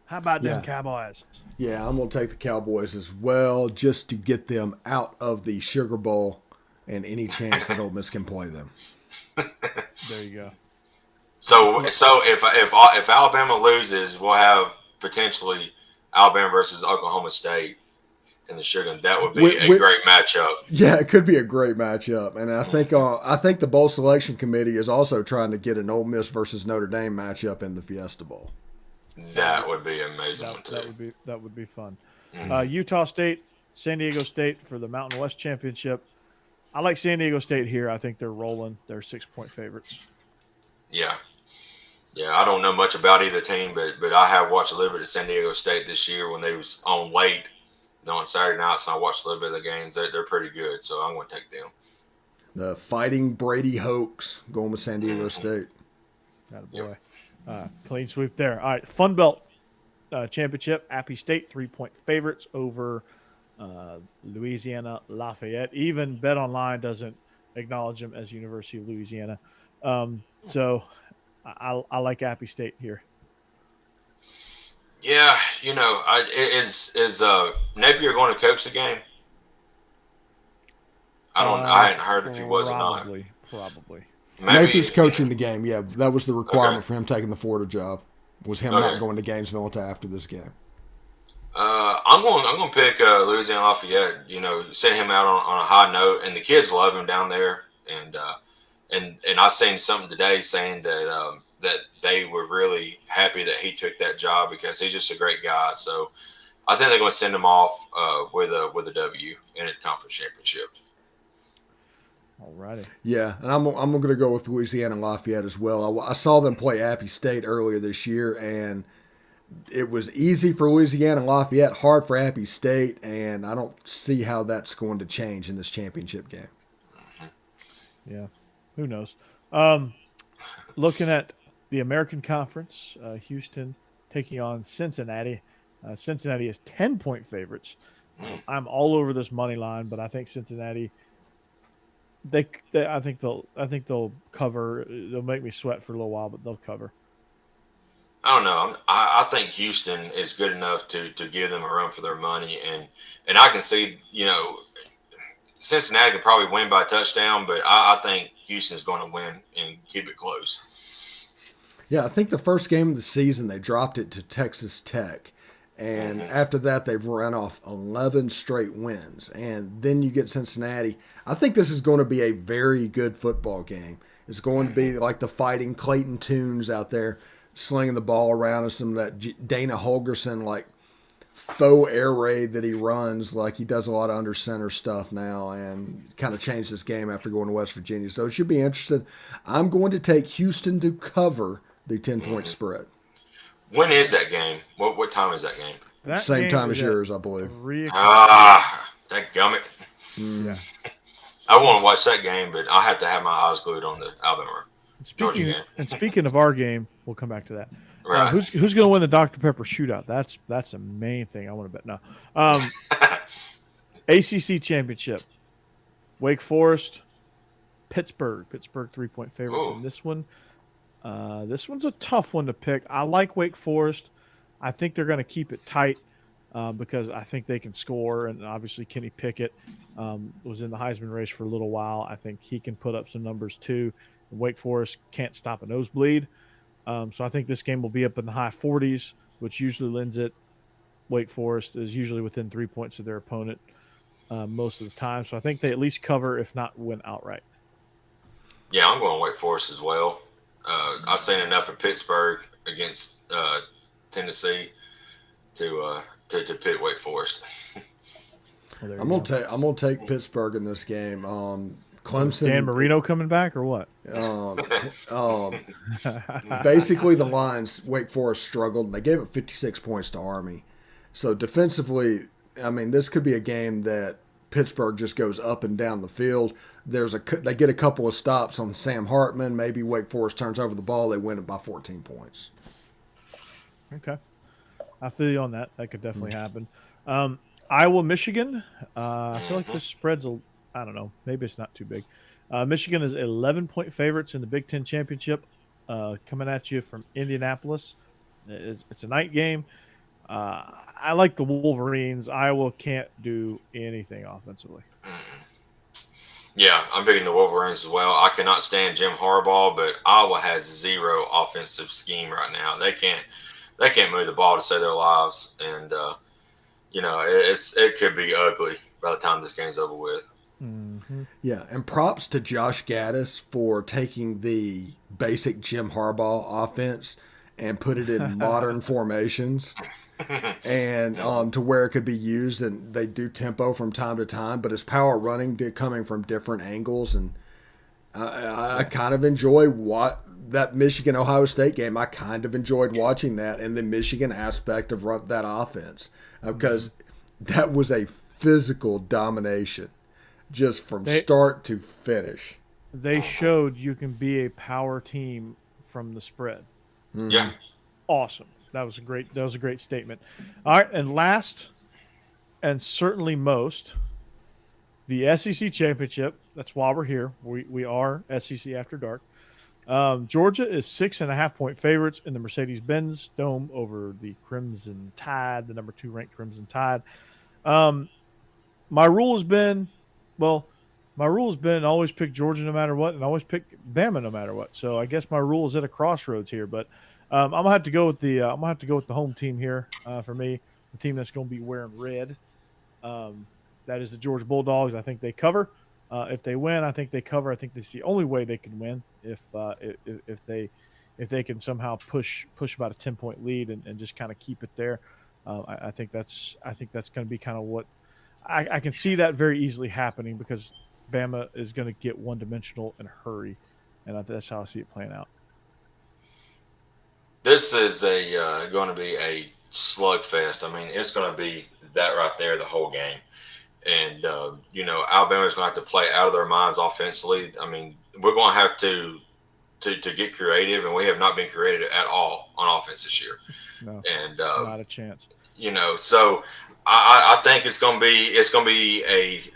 How about them Yeah. Cowboys? Yeah, I'm going to take the Cowboys as well, just to get them out of the Sugar Bowl and any chance that Ole Miss can play them. There you go. So if Alabama loses, we'll have potentially Alabama versus Oklahoma State in the Sugar. That would be a great matchup. Yeah, it could be a great matchup, and I think the bowl selection committee is also trying to get an Ole Miss versus Notre Dame matchup in the Fiesta Bowl. That would be amazing one too. That would be fun. Utah State, San Diego State for the Mountain West Championship. I like San Diego State here. I think they're rolling. They're 6-point favorites. Yeah. I don't know much about either team, but I have watched a little bit of San Diego State this year when they was on late on Saturday nights, and I watched a little bit of the games. They're pretty good, so I'm going to take them. The Fighting Brady Hoax going with San Diego State. Got a boy. Clean sweep there. All right, Fun Belt Championship. Appy State 3-point favorites over Louisiana Lafayette. Even Bet Online doesn't acknowledge them as University of Louisiana. So I like Appy State here. Yeah, is Napier going to coach the game? I hadn't heard if he was or not. Probably. Napier's coaching the game. Yeah, that was the requirement for him taking the Florida job. Was him not going to Gainesville until after this game. I'm going to pick Louisiana Lafayette. Send him out on a high note, and the kids love him down there. And I seen something today saying that that they were really happy that he took that job because he's just a great guy. So I think they're going to send him off with a W in a conference championship. Alrighty. Yeah, and I'm going to go with Louisiana Lafayette as well. I saw them play Appy State earlier this year, and it was easy for Louisiana Lafayette, hard for Appy State, and I don't see how that's going to change in this championship game. Yeah, who knows? Looking at the American Conference, Houston taking on Cincinnati. Cincinnati is 10-point favorites. I'm all over this money line, but I think Cincinnati. I think they'll cover. They'll make me sweat for a little while, but they'll cover. I don't know. I think Houston is good enough to give them a run for their money, and I can see Cincinnati can probably win by a touchdown, but I think Houston's going to win and keep it close. Yeah, I think the first game of the season they dropped it to Texas Tech. And after that, they've run off 11 straight wins. And then you get Cincinnati. I think this is going to be a very good football game. It's going to be like the Fighting Clayton Tunes out there slinging the ball around, and some of that Dana Holgerson, like, faux air raid that he runs. Like, he does a lot of under center stuff now and kind of changed this game after going to West Virginia. So it should be interesting. I'm going to take Houston to cover the 10-point spread. When is that game? What time is that game? Same time as yours, I believe. That gummit. Yeah. I want to watch that game, but I have to have my eyes glued on the Alabama Georgia game. And speaking of our game, we'll come back to that. Right. Who's going to win the Dr. Pepper shootout? That's the main thing I want to bet now. ACC championship. Wake Forest, Pittsburgh 3-point favorites in this one. This one's a tough one to pick. I like Wake Forest. I think they're going to keep it tight because I think they can score. And obviously Kenny Pickett was in the Heisman race for a little while. I think he can put up some numbers too. Wake Forest can't stop a nosebleed. So I think this game will be up in the high 40s, which usually lends it. Wake Forest is usually within 3 points of their opponent most of the time. So I think they at least cover, if not win outright. Yeah, I'm going Wake Forest as well. I've seen enough of Pittsburgh against Tennessee to pit Wake Forest. I'm gonna take Pittsburgh in this game. Clemson. Dan Marino coming back or what? Um, basically, the Lions, Wake Forest struggled, and they gave up 56 points to Army. So defensively, I mean, this could be a game that Pittsburgh just goes up and down the field. They get a couple of stops on Sam Hartman. Maybe Wake Forest turns over the ball. They win it by 14 points. Okay. I feel you on that. That could definitely happen. Iowa, Michigan. I feel like this spread's I don't know. Maybe it's not too big. Michigan is 11-point favorites in the Big Ten championship, coming at you from Indianapolis. It's a night game. I like the Wolverines. Iowa can't do anything offensively. Yeah, I'm picking the Wolverines as well. I cannot stand Jim Harbaugh, but Iowa has zero offensive scheme right now. They can't move the ball to save their lives, and it could be ugly by the time this game's over with. Mm-hmm. Yeah, and props to Josh Gaddis for taking the basic Jim Harbaugh offense and put it in modern formations and to where it could be used. And they do tempo from time to time, but his power running coming from different angles. And I kind of enjoy that Michigan-Ohio State game. I kind of enjoyed watching that and the Michigan aspect of that offense because that was a physical domination. Just from start to finish. They showed you can be a power team from the spread. Mm-hmm. Yeah. Awesome. That was a great statement. All right, and last and certainly most, the SEC championship. That's why we're here. We are SEC After Dark. Georgia is 6.5-point favorites in the Mercedes-Benz Dome over the Crimson Tide, the number 2 ranked Crimson Tide. My rule has been always pick Georgia no matter what, and always pick Bama no matter what. So I guess my rule is at a crossroads here, but I'm gonna have to go with the home team here for me, the team that's going to be wearing red. That is the Georgia Bulldogs. I think they cover. If they win, I think they cover. I think that's the only way they can win if they can somehow push about a 10-point lead and just kind of keep it there. I think that's going to be kind of what I can see that very easily happening because Bama is going to get one-dimensional in a hurry, and that's how I see it playing out. This is going to be a slugfest. I mean, it's going to be that right there the whole game. And, Alabama's going to have to play out of their minds offensively. I mean, we're going to have to get creative, and we have not been creative at all on offense this year. No, and not a chance. So I think it's going to be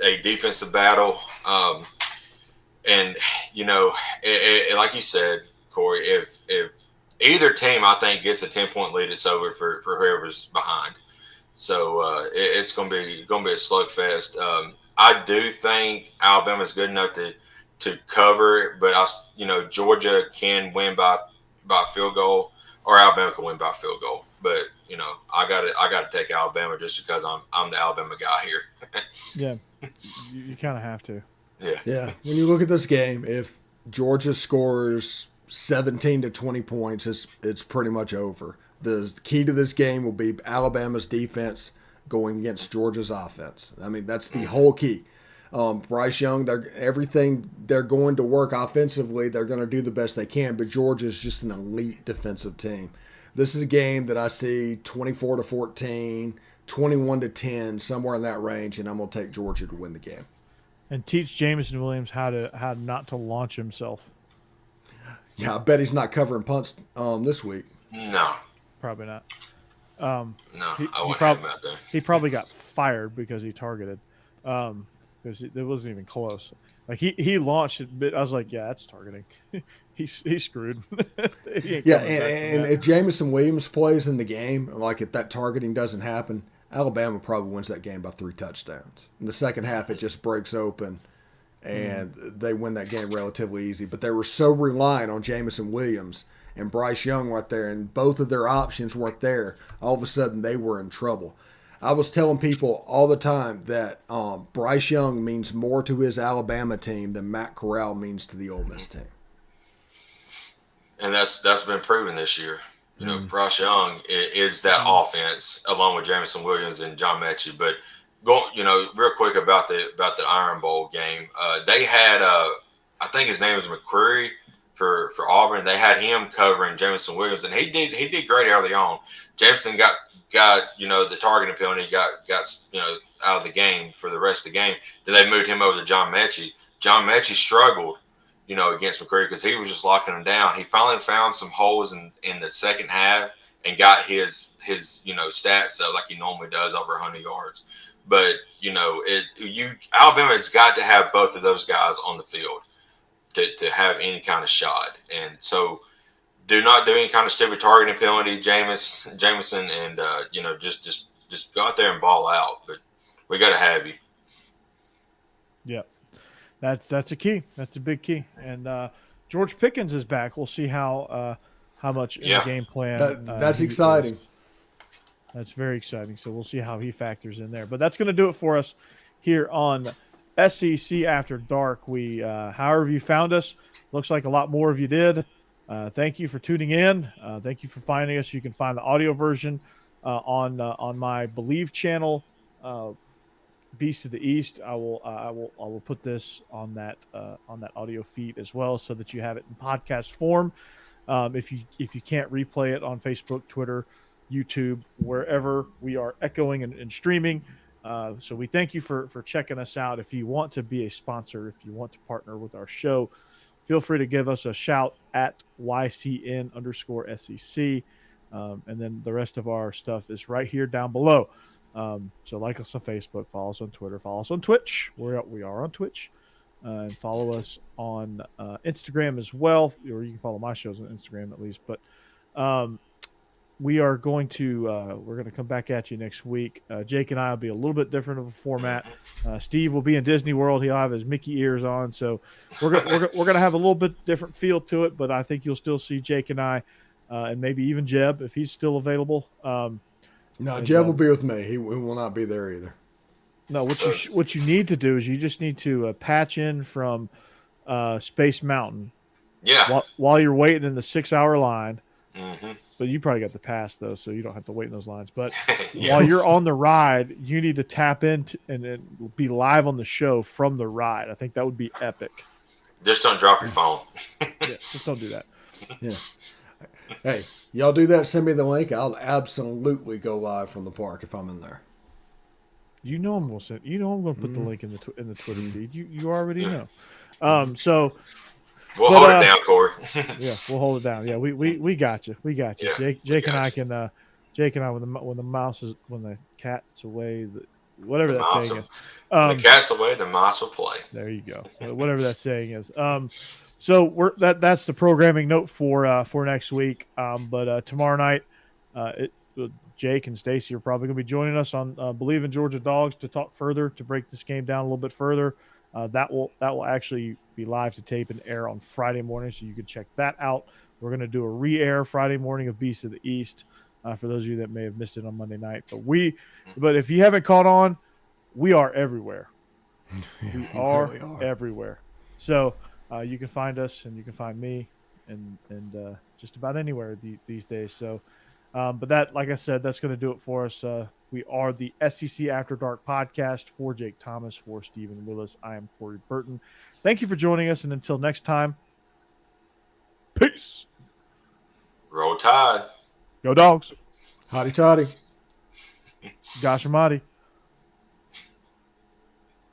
a defensive battle. And like you said, Corey, if either team I think gets a 10-point lead, it's over for whoever's behind. So it's going to be a slugfest. I do think Alabama's good enough to cover, but Georgia can win by field goal, or Alabama can win by field goal. But I got to take Alabama just because I'm the Alabama guy here. Yeah, you kind of have to. Yeah. When you look at this game, if Georgia scores 17 to 20 points, it's pretty much over. The key to this game will be Alabama's defense going against Georgia's offense. I mean, that's the whole key. Bryce Young, everything they're going to work offensively, they're going to do the best they can, but Georgia's just an elite defensive team. This is a game that I see 24 to 14, 21 to 10, somewhere in that range, and I'm going to take Georgia to win the game. And teach Jameson Williams how not to launch himself. Yeah, I bet he's not covering punts this week. No. Probably not. I wouldn't have him out there. He probably got fired because he targeted. Because it wasn't even close. Like he launched it, but I was like, yeah, that's targeting. He's screwed. And if Jameson Williams plays in the game, like if that targeting doesn't happen, Alabama probably wins that game by 3 touchdowns. In the second half, it just breaks open, and they win that game relatively easy. But they were so reliant on Jameson Williams and Bryce Young right there, and both of their options weren't there. All of a sudden, they were in trouble. I was telling people all the time that Bryce Young means more to his Alabama team than Matt Corral means to the Ole Miss team. And that's been proven this year. Bryce Young is that offense along with Jameson Williams and John Mechie. But real quick about the Iron Bowl game, they had I I think his name was McCreary for Auburn. They had him covering Jameson Williams, and he did great early on. Jameson got the targeting penalty, got out of the game for the rest of the game. Then they moved him over to John Mechie. John Mechie struggled, against McCreary because he was just locking him down. He finally found some holes in the second half and got his stats up like he normally does, over 100 yards. But Alabama's got to have both of those guys on the field to have any kind of shot. And so do not do any kind of stupid targeting penalty, Jameson, and just go out there and ball out. But we got to have you. Yeah, that's a key. That's a big key. And George Pickens is back. We'll see how much in the game plan. That's exciting. That's very exciting. So we'll see how he factors in there. But that's going to do it for us here on SEC After Dark. We, however you found us, looks like a lot more of you did. Thank you for tuning in. Thank you for finding us. You can find the audio version on my Believe channel, Beast of the East. I will put this on that audio feed as well, so that you have it in podcast form. If you can't replay it on Facebook, Twitter, YouTube, wherever we are echoing and streaming. So we thank you for checking us out. If you want to be a sponsor, if you want to partner with our show, feel free to give us a shout at YCN_SEC. And then the rest of our stuff is right here down below. So like us on Facebook, follow us on Twitter, follow us on Twitch. We are on Twitch. And follow us on Instagram as well, or you can follow my shows on Instagram at least. But we are going to we're going to come back at you next week. Jake and I will be a little bit different of a format. Steve will be in Disney World. He'll have his Mickey ears on, so we're going to have a little bit different feel to it. But I think you'll still see Jake and I, and maybe even Jeb if he's still available. No, Jeb will be with me. He will not be there either. No, what you need to do is you just need to patch in from Space Mountain. Yeah. While you're waiting in the 6-hour line. Mm-hmm. But you probably got the pass though, so you don't have to wait in those lines. But while you're on the ride, you need to tap in and be live on the show from the ride. I think that would be epic. Just don't drop your phone. Yeah, just don't do that. Yeah. Hey, y'all do that. Send me the link. I'll absolutely go live from the park if I'm in there. You know I'm going to send. You know I'm going to put the link in the Twitter feed. You already know. So. We'll hold it down, Corey. Yeah, we'll hold it down. Yeah, we got you. We got you. Yeah, Jake and I can. Jake and I, when the cat's away, whatever that saying is. When the cat's away, the mouse will play. There you go. Whatever that saying is. So that's the programming note for next week. But tomorrow night, Jake and Stacy are probably going to be joining us on Believe in Georgia Dogs to talk further, to break this game down a little bit further. That will actually be live to tape and air on Friday morning, so you can check that out. We're going to do a re-air Friday morning of Beast of the East for those of you that may have missed it on Monday night. But if you haven't caught on, we are everywhere. We are really everywhere. So you can find us and you can find me and just about anywhere these days. So, but that, like I said, that's going to do it for us. We are the SEC After Dark podcast. For Jake Thomas, for Stephen Willis, I am Corey Burton. Thank you for joining us, and until next time, peace. Roll Tide. Go Dogs. Hotty toddy. Gosh almighty.